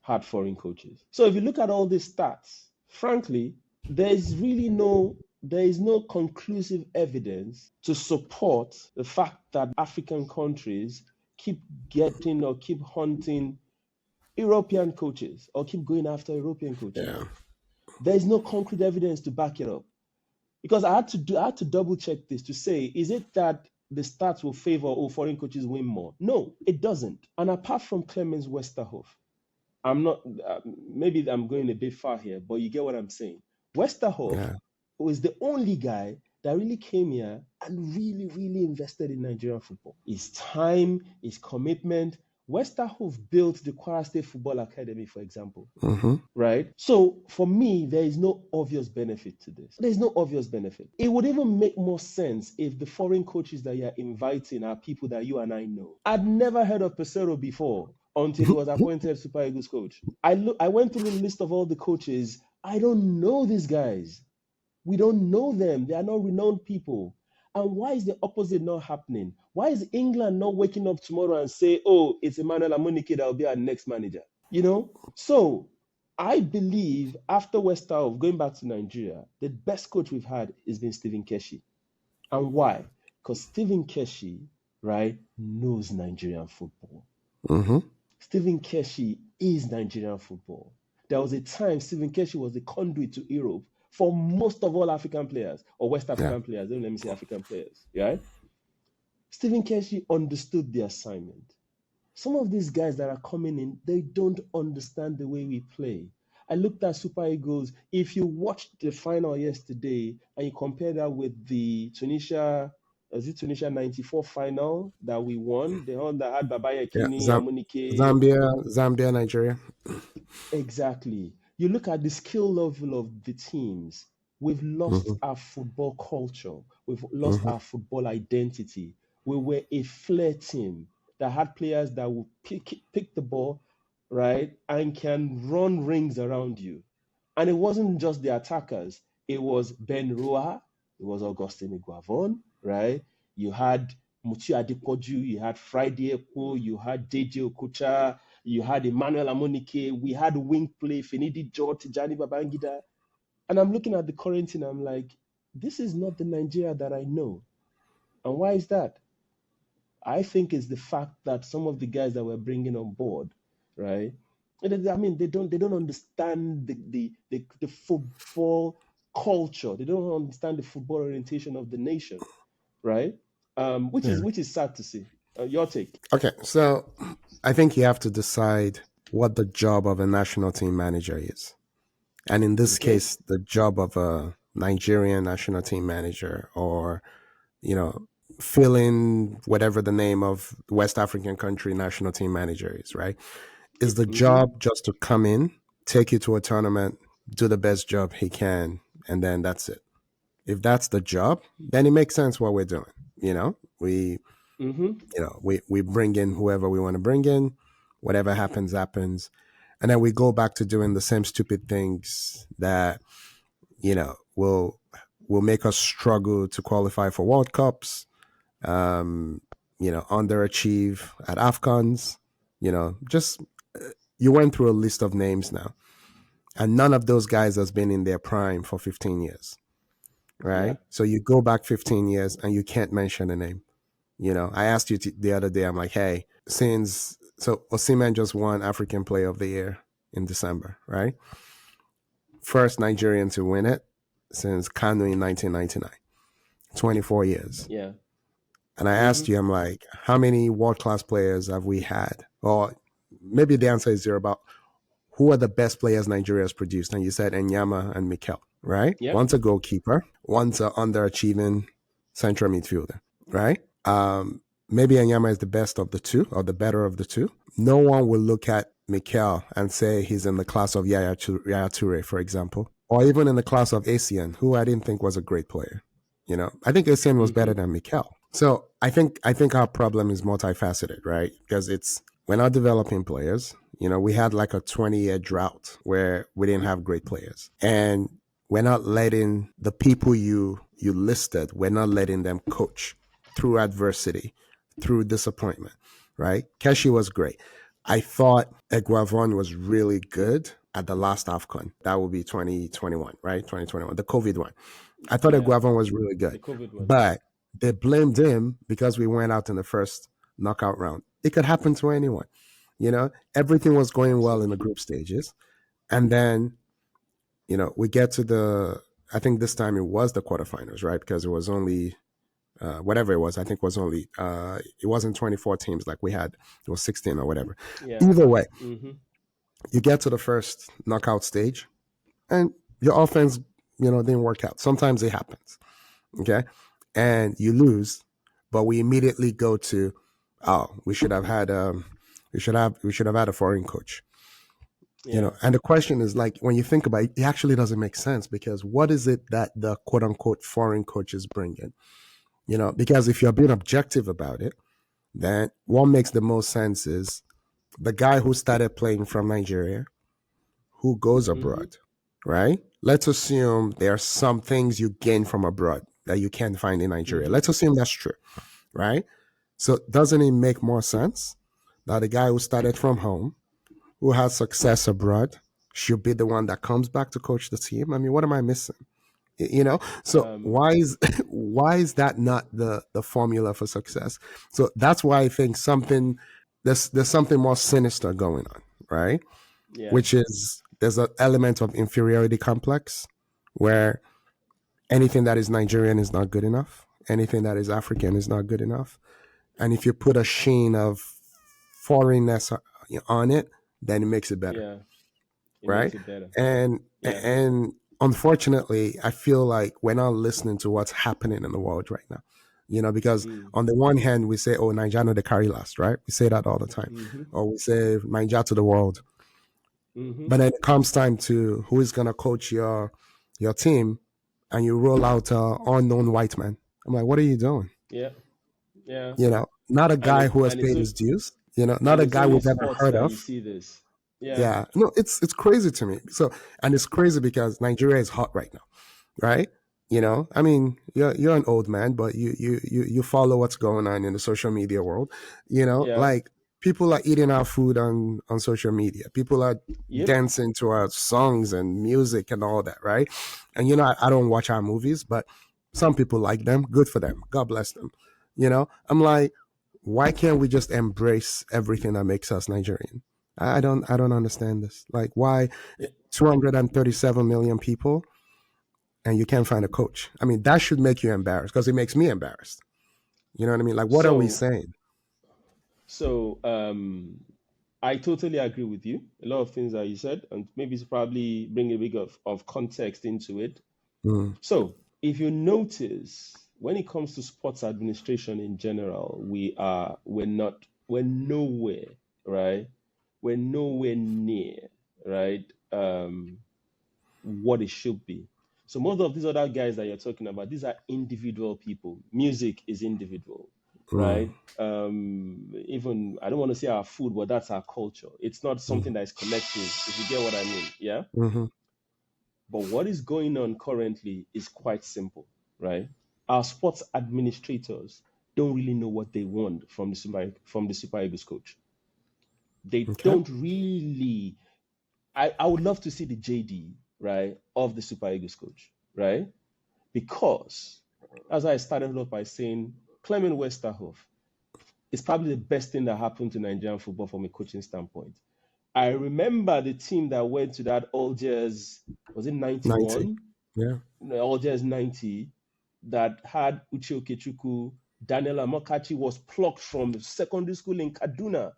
had foreign coaches. So if you look at all these stats, frankly, there is no conclusive evidence to support the fact that African countries keep getting or keep hunting European coaches or keep going after European coaches. Yeah. There is no concrete evidence to back it up. Because I had to double check this to say, is it that the stats will favor foreign coaches win more? No, it doesn't. And apart from Clemens Westerhoff, I'm not, maybe I'm going a bit far here, but you get what I'm saying. Westerhoff Yeah. was the only guy that really came here and really, really invested in Nigerian football. His time, his commitment. Westerhoff built the Kwara State Football Academy, for example. Mm-hmm. Right? So for me, there is no obvious benefit to this. There's no obvious benefit. It would even make more sense if the foreign coaches that you're inviting are people that you and I know. I'd never heard of Pesero before until he was appointed Super Eagles coach. I went through the list of all the coaches. I don't know these guys. We don't know them. They are not renowned people. And why is the opposite not happening? Why is England not waking up tomorrow and say, oh, it's Emmanuel Amunike that will be our next manager? So I believe after Westerhoff, going back to Nigeria, the best coach we've had has been Stephen Keshi. And why? Because Stephen Keshi, right, knows Nigerian football. Mm-hmm. Stephen Keshi is Nigerian football. There was a time Stephen Keshi was the conduit to Europe for most of all African players, or West African players. Don't let me say African players, right? Stephen Keshi understood the assignment. Some of these guys that are coming in, they don't understand the way we play. I looked at Super Eagles. If you watched the final yesterday and you compare that with the Tunisia 94 final that we won, the one that had Babaya Kini, Amunike. Zambia, Nigeria. Exactly. You look at the skill level of the teams. We've lost our football culture. We've lost our football identity. We were a flair team that had players that would pick the ball, right, and can run rings around you. And it wasn't just the attackers. It was Ben Roa, it was Augustine Iguavon, right? You had Mutu Adepoju, you had Friday Eko, you had JJ Okocha, you had Emmanuel Amonike, we had wing play, Finidi George, Tijani Babangida. And I'm looking at the current team, I'm like, this is not the Nigeria that I know. And why is that? I think it's the fact that some of the guys that we're bringing on board, right? I mean, they don't understand the football culture. They don't understand the football orientation of the nation, right? Which Yeah. is sad to see. Your take? Okay, so I think you have to decide what the job of a national team manager is. And in this Okay. case, the job of a Nigerian national team manager, or, you know, fill in whatever the name of West African country national team manager is, right? Is the Mm-hmm. job just to come in, take you to a tournament, do the best job he can, and then that's it. If that's the job, then it makes sense what we're doing. You know, Mm-hmm. we bring in whoever we want to bring in, whatever happens, happens. And then we go back to doing the same stupid things that, will make us struggle to qualify for World Cups, um, underachieve at Afcons, just you went through a list of names now. And none of those guys has been in their prime for 15 years, Yeah. right? So you go back 15 years and you can't mention a name. I asked you the other day, I'm like, hey, so Osimhen just won African Player of the Year in December, right? First Nigerian to win it since Kanu in 1999, 24 years. Yeah. And I Mm-hmm. asked you, I'm like, how many world class players have we had? Or maybe the answer is zero, about who are the best players Nigeria has produced? And you said Enyama and Mikel, right? Yep. One's a goalkeeper, one's an underachieving central midfielder, right? Maybe Enyama is the best of the two, or the better of the two. No one will look at Mikel and say he's in the class of Yaya Toure, for example, or even in the class of Asian, who I didn't think was a great player. I think Asian was Mm-hmm. better than Mikel. So I think our problem is multifaceted, right? Because we're not developing players. We had like a 20-year drought where we didn't have great players, and we're not letting the people you listed. We're not letting them coach through adversity, through disappointment, right? Keshi was great. I thought Eguavon was really good at the last Afcon. That would be 2021, right? 2021, the COVID one. I thought Yeah. Eguavon was really good, The COVID one. but they blamed him because we went out in the first knockout round. It could happen to anyone. Everything was going well So in the true. group stages. And then, we get to I think this time it was the quarterfinals, right? Because it was only, whatever it was, I think it wasn't 24 teams like we had, it was 16 or whatever. Yeah. Either way, Mm-hmm. you get to the first knockout stage and your offense, didn't work out. Sometimes it happens. Okay. And you lose, but we immediately go to, oh, we should have had a foreign coach. Yeah. And the question is, like, when you think about it, it actually doesn't make sense, because what is it that the quote unquote foreign coaches bring in? Because if you're being objective about it, then what makes the most sense is the guy who started playing from Nigeria, who goes Mm-hmm. abroad, right? Let's assume there are some things you gain from abroad that you can't find in Nigeria. Mm-hmm. Let's assume that's true, right? So doesn't it make more sense that the guy who started from home, who has success abroad, should be the one that comes back to coach the team? I mean, what am I missing? So Um, why is that not the formula for success? So that's why I think there's something more sinister going on, right? yeah. Which is, there's an element of inferiority complex, where anything that is Nigerian is not good enough, anything that is African is not good enough, and if you put a sheen of foreignness on it, then it makes it better, Yeah. It right? makes it better. And Yeah. unfortunately, I feel like we're not listening to what's happening in the world right now. Because Mm. on the one hand, we say, "Oh, Nigeria no, they carry last," right? We say that all the time, Mm-hmm. or we say Nigeria to the world. Mm-hmm. But then it comes time to who is gonna coach your team, and you roll out an unknown white man. I'm like, what are you doing? Yeah. Yeah. Not a And guy who has and it's paid his dues, not and a it's guy only in we've ever sports heard that of. you see this. Yeah. Yeah, no, it's crazy to me. So, and it's crazy because Nigeria is hot right now, right? I mean, you're an old man, but you follow what's going on in the social media world. Yeah. Like people are eating our food on social media. People are Yep. dancing to our songs and music and all that, right? And I don't watch our movies, but some people like them. Good for them. God bless them. I'm like, why can't we just embrace everything that makes us Nigerian? I don't understand this. Like, why Yeah. 237 million people and you can't find a coach? I mean, that should make you embarrassed because it makes me embarrassed. You know what I mean? Like, what are we So saying? so I totally agree with you. A lot of things that you said, and maybe it's probably bring a bit of context into it. Mm, So, if you notice, when it comes to sports administration in general, we're nowhere, right? We're nowhere near, right? What it should be. So most of these other guys that you're talking about, these are individual people. Music is individual, mm, right? Even I don't want to say our food, but that's our culture. It's not mm, something that is collective, if you get what I mean. Yeah. mm-hmm, But what is going on currently is quite simple, right? Our sports administrators don't really know what they want from the Super Eagles coach. They okay. don't really. I would love to see the JD, right, of the Super Eagles coach, right? Because as I started off by saying, Clement Westerhoff is probably the best thing that happened to Nigerian football from a coaching standpoint. I remember the team that went to that Algiers, was it 90. 91? Yeah. Algiers 90, that had Uche Okechukwu. Daniel Amokachi was plucked from secondary school in Kaduna.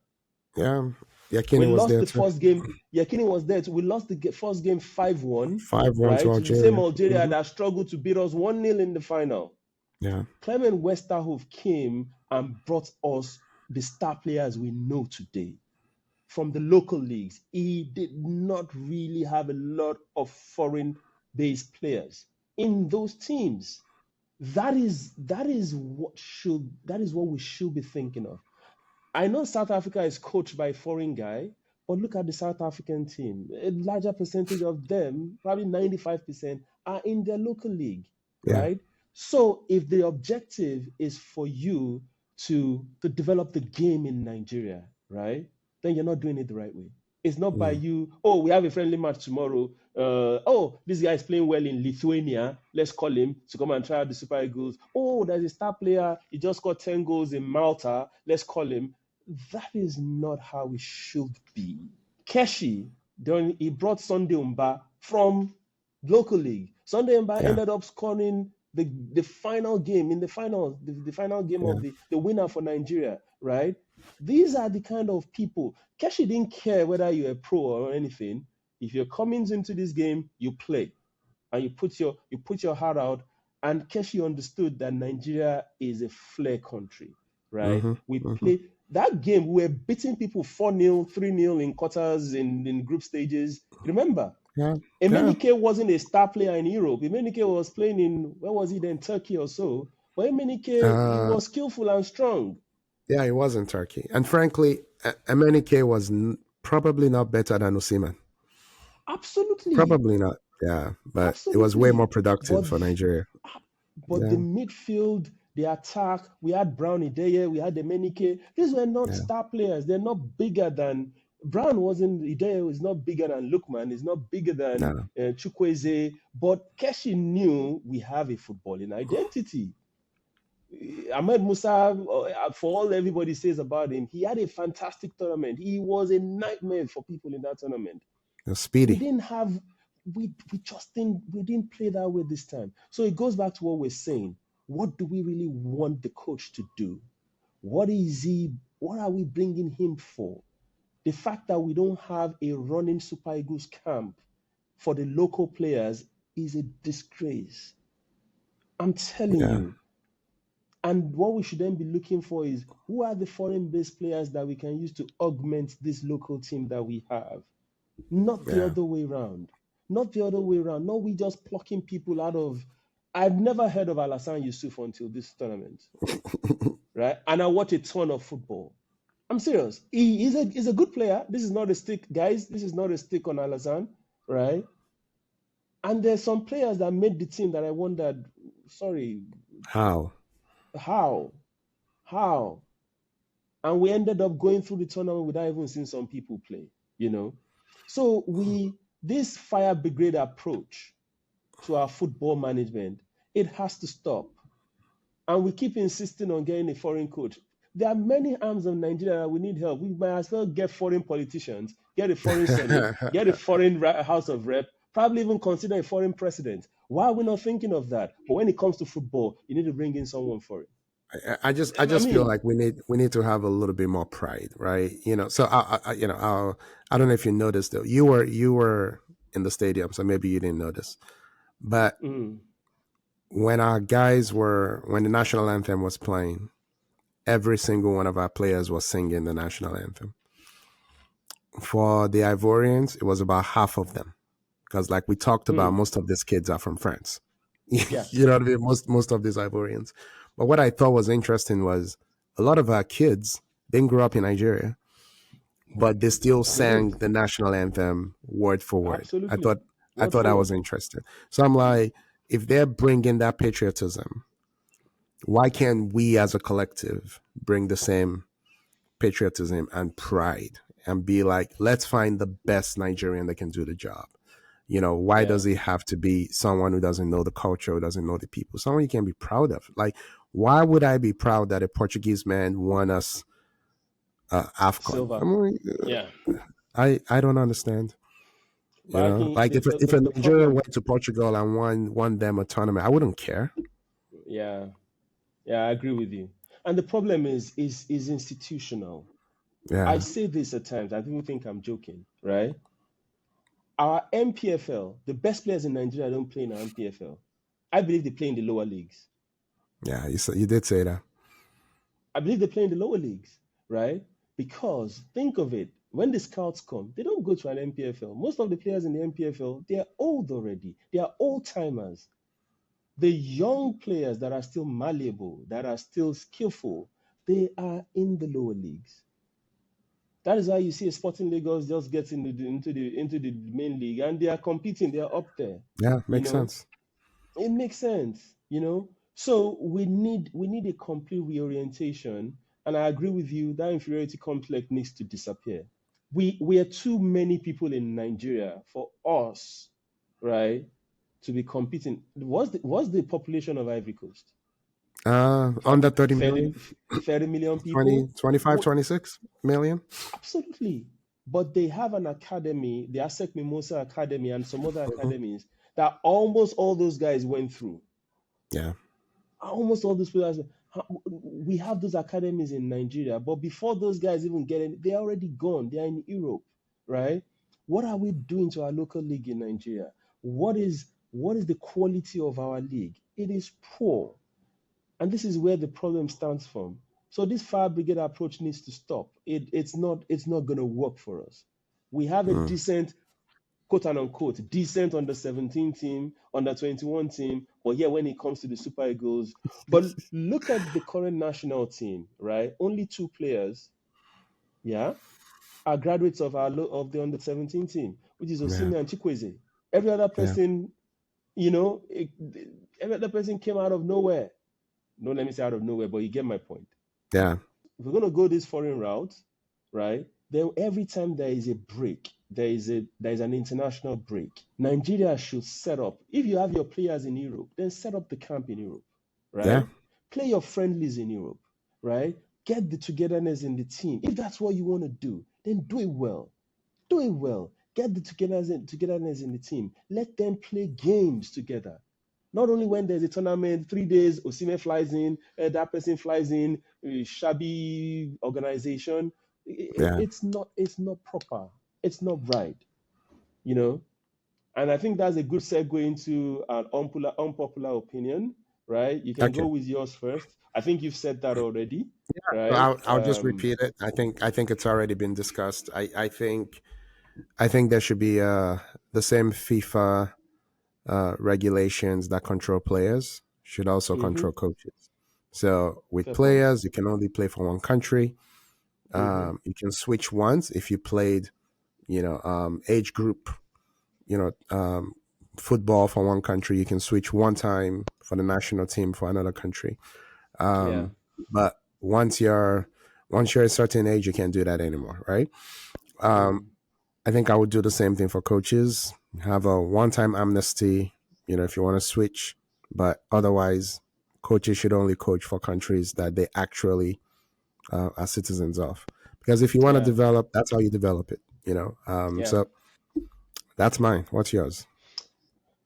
Yeah. We Yakini was lost there the too. first game. Yakini was there. We lost the first game 5-1, 5-1 to right? To the same Algeria. Algeria Hmm. that struggled to beat us 1-0 in the final. Yeah. Clement Westerhoff came and brought us the star players we know today from the local leagues. He did not really have a lot of foreign based players in those teams. That is what we should be thinking of. I know South Africa is coached by a foreign guy, but look at the South African team. A larger percentage of them, probably 95%, are in their local league, Yeah. right? So if the objective is for you to develop the game in Nigeria, right, then you're not doing it the right way. It's not by Mm, you, oh, we have a friendly match tomorrow. Oh, this guy is playing well in Lithuania. Let's call him to come and try out the Super Eagles. Oh, there's a star player. He just scored 10 goals in Malta. Let's call him. That is not how it should be. Keshi, then he brought Sunday Umba from local league. Sunday Umba yeah. ended up scoring the final game in the final game Yeah. of the winner for Nigeria, right? These are the kind of people. Keshi didn't care whether you're a pro or anything. If you're coming into this game, you play and you put your heart out. And Keshi understood that Nigeria is a flair country, right? Mm-hmm. We Mm-hmm. play that game. We were beating people 4-0, 3-0 in quarters in group stages. Remember, Yeah. Yeah. Emenike wasn't a star player in Europe. Emenike was playing in where was he then, Turkey or so. But Emenike, he Uh, was skillful and strong. yeah, it was in Turkey. And frankly, MNK was probably not better than Osimhen. Absolutely, Probably not. Yeah, but it was way more absolutely. productive But for Nigeria. But the Yeah, midfield, the attack, we had Brown Ideye, we had Emenike. These were not yeah, star players. They're not bigger than Brown wasn't. Ideye is not bigger than Lukman. Is not bigger than no, Chukwueze. But Keshi knew we have a footballing identity. Ahmed Musa, for all everybody says about him, he had a fantastic tournament. He was a nightmare for people in that tournament. no, We speedy. didn't have we didn't play that way this time. So it goes back to what we're saying. What do we really want the coach to do? What are we bringing him for? The fact that we don't have a running Super Eagles camp for the local players is a disgrace. I'm telling Yeah, you. And what we should then be looking for is who are the foreign based players that we can use to augment this local team that we have? Not the yeah. other way around. Not the other way around. Not we just plucking people out of. I've never heard of Alassane Yusuf until this tournament, right? And I watch a ton of football. I'm serious. He's a good player. This is not a stick, guys. This is not a stick on Alazan, right? And there's some players that made the team that I wondered, sorry, How? how? How? And we ended up going through the tournament without even seeing some people play, you know? So this fire brigade approach to our football management, it has to stop. And we keep insisting on getting a foreign coach. There are many arms of Nigeria that we need help. We might as well get foreign politicians, get a foreign Senate, get a foreign House of Rep, probably even consider a foreign president. Why are we not thinking of that? But when it comes to football, you need to bring in someone for it. I I just feel mean, like we need to have a little bit more pride, right? You know, so I don't know if you noticed though. You were in the stadium, so maybe you didn't notice. But mm, when the national anthem was playing, every single one of our players was singing the national anthem. For the Ivorians, it was about half of them because, like we talked about, mm, most of these kids are from France. yeah, You know what I mean? Most of these Ivorians. But what I thought was interesting was a lot of our kids didn't grow up in Nigeria, but they still they sang did. the national anthem word for word. Absolutely. I Word thought for that word. was interesting. So I'm like, if they're bringing that patriotism, why can't we as a collective bring the same patriotism and pride and be like, let's find the best Nigerian that can do the job? You know, why Yeah. does it have to be someone who doesn't know the culture, who doesn't know the people? Someone you can be proud of. Like, why would I be proud that a Portuguese man won us Afcon? I Silver. mean, Yeah. I don't understand. You But I know, think like if a the Nigerian problem, went to Portugal and won them a tournament, I wouldn't care. yeah, yeah, I agree with you. And the problem is institutional. I Yeah, say this at times, and people think I'm joking, right? Our MPFL, the best players in Nigeria don't play in our MPFL. I believe they play in the lower leagues. yeah, you did say that. I believe they play in the lower leagues, right? Because think of it, when the scouts come, they don't go to an MPFL. Most of the players in the MPFL, they are old already. They are old timers. The young players that are still malleable, that are still skillful, they are in the lower leagues. That is why you see a Sporting Lagos just gets into the main league and they are competing. They are up there. Yeah, You makes know, sense. it makes sense. So we need a complete reorientation. And I agree with you that inferiority complex needs to disappear. We are too many people in Nigeria for us, right, to be competing. What's the population of Ivory Coast? Under Probably 30 30, million, 30 million 20, people. 25, 26 million. Absolutely. But they have an academy, the ASEC Mimosa Academy, and some other Hmm. academies that almost all those guys went through. Yeah, Almost all those players. We have those academies in Nigeria, but before those guys even get in, they're already gone. They're in Europe, right? What are we doing to our local league in Nigeria? What is the quality of our league? It is poor. And this is where the problem stands from. So this fire brigade approach needs to stop. It's not going to work for us. We have a mm, decent, quote and unquote, decent under 17 team, under 21 team, but yeah, when it comes to the Super Eagles, but look at the current national team, right? Only two players, yeah, are graduates of of the under 17 team, which is yeah, Osime and Chikweze. Every other yeah, person, you know, it, every other person came out of nowhere. Don't let me say out of nowhere, but you get my point. yeah, If we're gonna go this foreign route, right? Then every time there is a break, there is an international break. Nigeria should set up. If you have your players in Europe, then set up the camp in Europe, yeah, right? Play your friendlies in Europe, right? Get the togetherness in the team. If that's what you want to do, then do it well. Do it well. Get the togetherness in the team. Let them play games together. Not only when there's a tournament, 3 days, Osime flies in, that person flies in, shabby organization. yeah. It's not proper. It's not right, you know. And I think that's a good segue into an unpopular opinion, right? You can Okay. go with yours first. I think you've said that already, So right? I'll just repeat it. I think it's already been discussed. I think there should be the same FIFA regulations that control players should also Mm-hmm. control coaches. So with Fair point. players, you can only play for one country. Mm-hmm. You can switch once if you played, age group, you know, um, football for one country. You can switch one time for the national team for another country. Yeah. But once you're a certain age, you can't do that anymore, right? Um, Mm. I think I would do the same thing for coaches. Have a one-time amnesty, if you want to switch, but otherwise, coaches should only coach for countries that they actually are citizens of. Because if you want to Yeah. develop, that's how you develop it. Yeah. So that's mine. What's yours?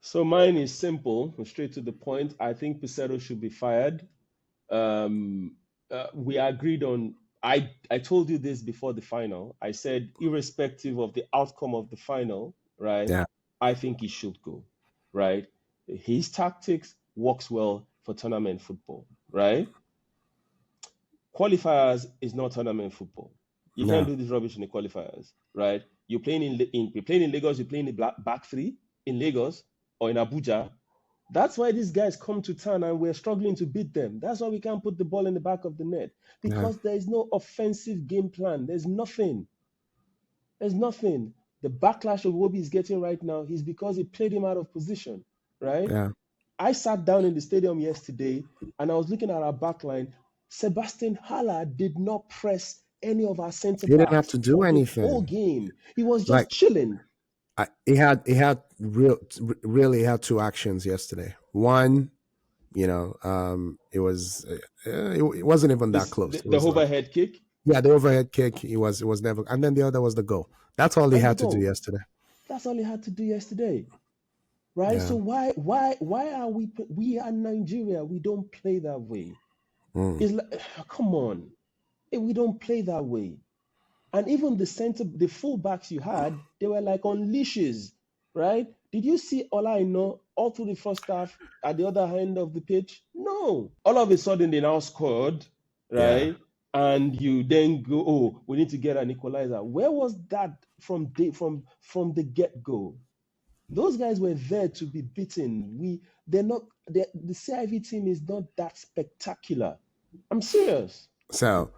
So mine is simple, straight to the point. I think Pissarro should be fired. We agreed on. I told you this before the final. I said, irrespective of the outcome of the final, right? Yeah, I think he should go, right? His tactics works well for tournament football, right? Qualifiers is not tournament football. You can't no, do this rubbish in the qualifiers, right? You're playing in Lagos. You're playing the back three in Lagos or in Abuja. That's why these guys come to town and we're struggling to beat them. That's why we can't put the ball in the back of the net no, because there is no offensive game plan. There's nothing. There's nothing. The backlash of Iwobi is getting right now is because he played him out of position, right? yeah. I sat down in the stadium yesterday and I was looking at our backline. Sebastian Haller did not press any of our center He didn't have backs to do for the whole anything. game. He was Like just chilling. he had two actions yesterday. One, it wasn't even that This close. the, It the was like, overhead kick yeah, the overhead kick. It was never, and then the other was the goal. That's all he and the had to do goal. yesterday. That's all he had to do yesterday. Right? Yeah. So why are we are Nigeria? We don't play that way. Mm. It's like come on. We don't play that way. And even the fullbacks you had, they were like on leashes, right? Did you see Olaino all through the first half at the other end of the pitch? No. All of a sudden they now scored, Yeah. right? And you then go, oh, we need to get an equalizer. Where was that from the get go? Those guys were there to be beaten. The CIV team is not that spectacular. I'm serious. So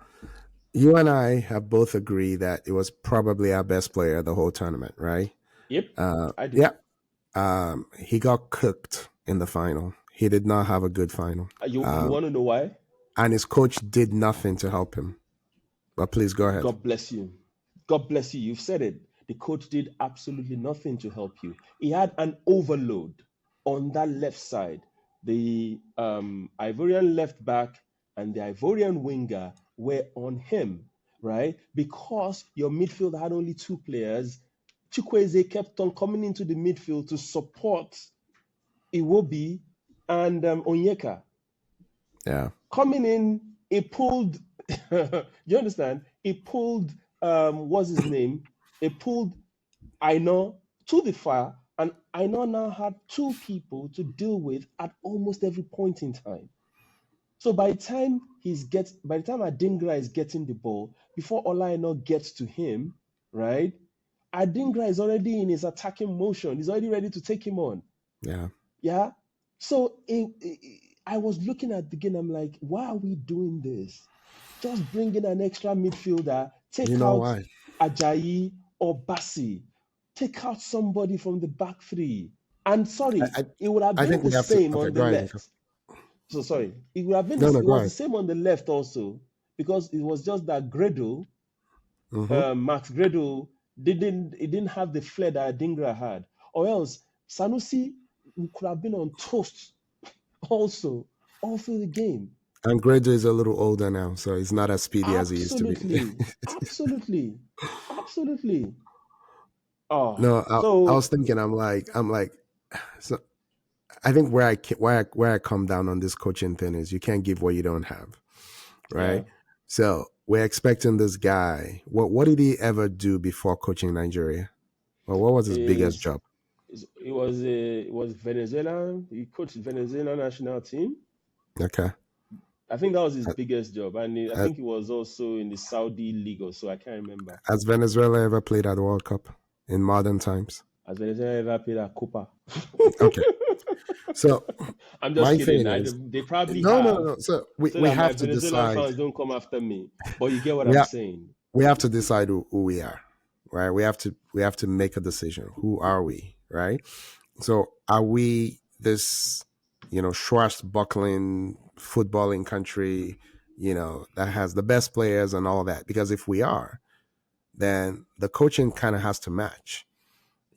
you and I have both agreed that it was probably our best player the whole tournament, right? Yep, I do. Yeah. He got cooked in the final. He did not have a good final. You want to know why? And his coach did nothing to help him. But please go ahead. God bless you. God bless you. You've said it. The coach did absolutely nothing to help you. He had an overload on that left side. The Ivorian left back and the Ivorian winger were on him, right? Because your midfield had only two players. Chukwueze kept on coming into the midfield to support Iwobi and Onyeka. Yeah. Coming in, he pulled. You understand? He pulled. What's his name? He pulled Aino to the fire, and Aino now had two people to deal with at almost every point in time. So by the time Adingra is getting the ball, before Olaino gets to him, right? Adingra is already in his attacking motion. He's already ready to take him on. Yeah. Yeah. So I was looking at the game. I'm like, why are we doing this? Just bring in an extra midfielder, You take know out why? Ajayi or Bassi, take out somebody from the back three. And I, sorry, I, it would have I been think the we have to. same Okay, on the go ahead, Nico. left. So sorry, it would have been No, this. no, It go was the ahead. same on the left also because it was just that Gredo, Mm-hmm. Max Gredo, didn't have the flair that Dingra had, or else Sanusi could have been on toast also all through the game. And Grado is a little older now, so he's not as speedy as he used to be. Absolutely, absolutely, absolutely. Oh, No, I so was thinking. I'm like. So I think where I come down on this coaching thing is you can't give what you don't have, yeah, right? So we're expecting this guy. What did he ever do before coaching Nigeria? Or what was his biggest is job? it was Venezuela. He coached Venezuela national team. Okay. I think that was his biggest job, and I Has think he was also in the Saudi league, or so I can't remember. has Venezuela ever played at the World Cup in modern times? As Venezuela ever played a Copa. Okay. So I'm just My kidding. thing is, They probably no, no, have, no. So so we that my have to Venezuelan decide. fans don't come after me. But you get what We I'm have saying. we have to decide who we are, right? We have to make a decision. Who are we, right? So are we this, swashbuckling footballing country, that has the best players and all that? Because if we are, then the coaching kind of has to match.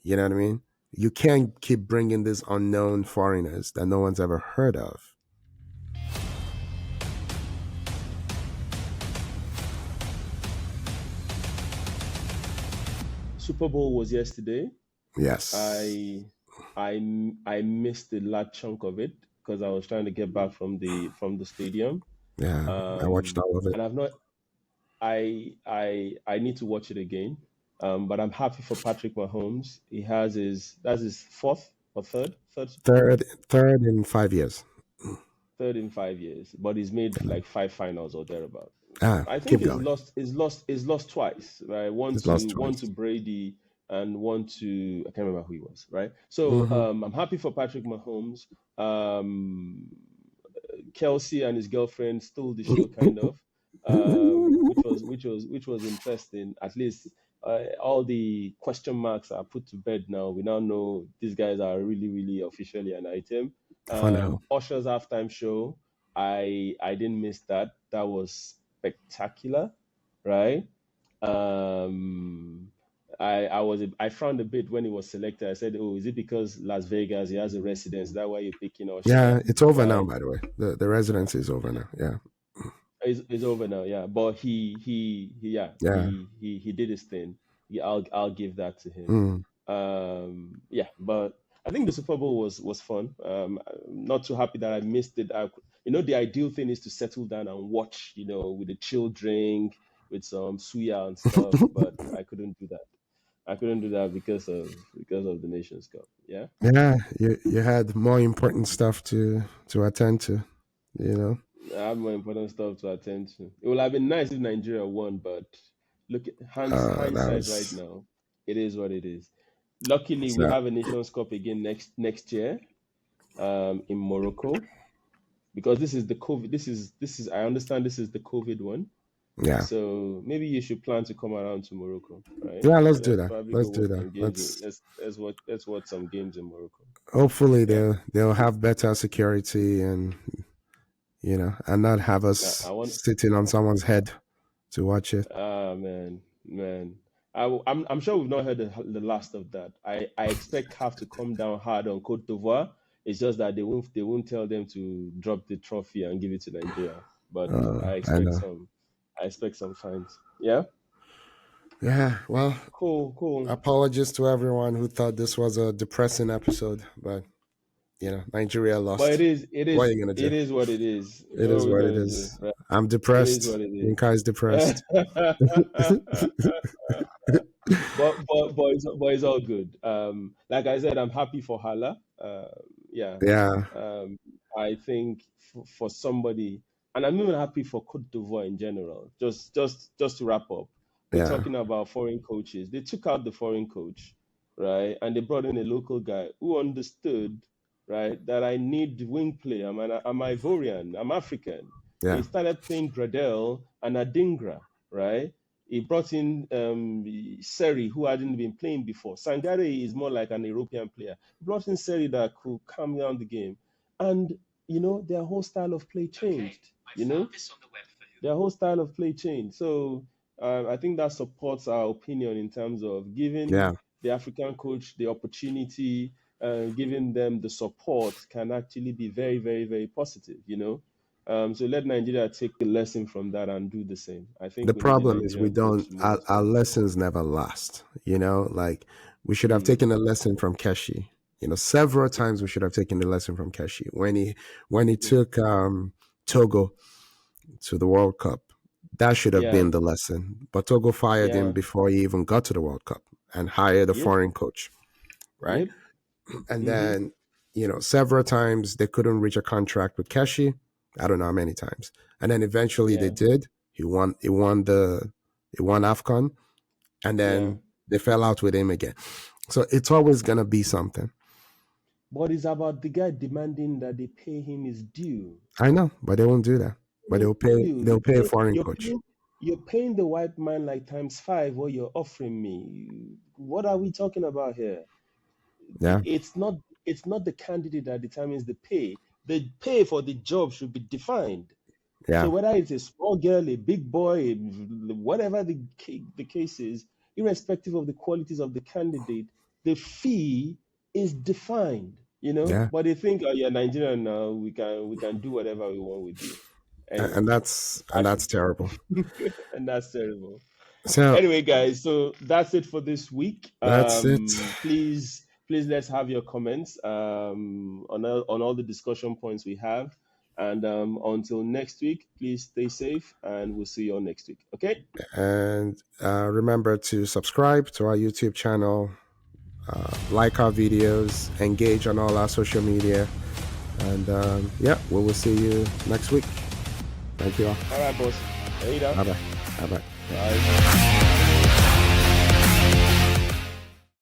You know what I mean? You can't keep bringing these unknown foreigners that no one's ever heard of. Super Bowl was yesterday. Yes. I I missed the large chunk of it because I was trying to get back from the stadium. Yeah, I watched all of it. And I've not. I need to watch it again. But I'm happy for Patrick Mahomes. He has that's his fourth or third Super Bowl, Third in 5 years. third in 5 years. But he's made like five finals or thereabout. I think Keep going. he's lost twice, right? He's lost One to twice. Brady and one to I can't remember who he was, right? So Hmm. I'm happy for Patrick Mahomes. Um, Kelsey and his girlfriend stole the show, kind of, which was interesting. At least all the question marks are put to bed now. We now know these guys are really, really officially an item. For now. Usher's halftime show, I didn't miss that. That was spectacular, right? Um, I frowned a bit when he was selected. I said, "Oh, is it because Las Vegas he has a residence? That why you're picking Usher, Yeah, it's over now, right?" by the way. The residency is over now. Yeah. It's over now, yeah. But yeah, Yeah. he did his thing. Yeah, I'll give that to him. Mm. Yeah, but I think the Super Bowl was fun. I'm not too happy that I missed it. The ideal thing is to settle down and watch, with a chill drink, with some suya and stuff. But I couldn't do that. I couldn't do that because of the Nations Cup. Yeah. Yeah, you had more important stuff to attend to, you know. I have more important stuff to attend to. It would have been nice if Nigeria won, but look at That hindsight right was now. It is what it is. Luckily, we sad. have a Nations Cup again next year, in Morocco, because this is the COVID. This is I understand this is the COVID one. Yeah. So maybe you should plan to come around to Morocco, right? Yeah, let's do Let's that. probably go Let's do watch that. some games. Let's Let's watch some games in Morocco. hopefully Yeah. they'll have better security and and not have I us want. sitting on someone's head to watch it. Ah, man. I'm sure we've not heard the last of that. I expect CAF to come down hard on Cote d'Ivoire. It's just that they won't tell them to drop the trophy and give it to Nigeria. But I know. I expect some fines. Yeah. Yeah, well, Cool. apologies to everyone who thought this was a depressing episode, but Nigeria But lost. What are you gonna do? it is what it is. It What are is we what it gonna do, is. right? I'm It is depressed. what it Yinka is is. depressed. But it's all good. Like I said, I'm happy for Hala. Yeah. Yeah, Um, I think for somebody, and I'm even happy for Cote d'Ivoire in general. Just to wrap up, we're yeah, talking about foreign coaches. They took out the foreign coach, right, and they brought in a local guy who understood, right, that I need wing play. I'm Ivorian. I'm African. He yeah, started playing Gradel and Adingra, right? He brought in Seri, who hadn't been playing before. Sangare is more like an European player. He brought in Seri that could calm down the game. And, their whole style of play changed. Their whole style of play changed. So I think that supports our opinion in terms of giving yeah. the African coach the opportunity, giving them the support can actually be very, very, very positive. So let Nigeria take the lesson from that and do the same. I think The we need the problem is we Nigerian coach don't. to move us Our forward. lessons never last. Like we should have Mm, taken a lesson from Keshi. Several times we should have taken the lesson from Keshi when he mm. took Togo to the World Cup. That should have Yeah, been the lesson. But Togo fired him yeah, before he even got to the World Cup and hired a yep, foreign coach, right? yep, And mm-hmm, then, several times they couldn't reach a contract with Keshi. I don't know how many times. And then eventually they yeah, did. He won Afcon, and yeah, then they fell out with him again. So it's always gonna be something. but it's about the guy demanding that they pay him his due. I know, but they won't do that. But His due. they'll pay a foreign coach. You're paying the white man like times five what you're offering me. What are we talking about here? Yeah, It's not the candidate that determines the pay. The pay for the job should be defined. So yeah, whether it's a small girl, a big boy, whatever the case is, irrespective of the qualities of the candidate, the fee is defined. yeah. But they think, oh, you're Nigerian now, we can do whatever we want with you. Anyway, And I that's terrible. and that's terrible. So Anyway, guys, so that's it for this week. that's it. Please let's have your comments on all the discussion points we have. And until next week, please stay safe, and we'll see you all next week. Okay? And remember to subscribe to our YouTube channel, like our videos, engage on all our social media, and yeah, we will see you next week. Thank you all. All right, boss. Later. Bye bye. Bye bye. Bye.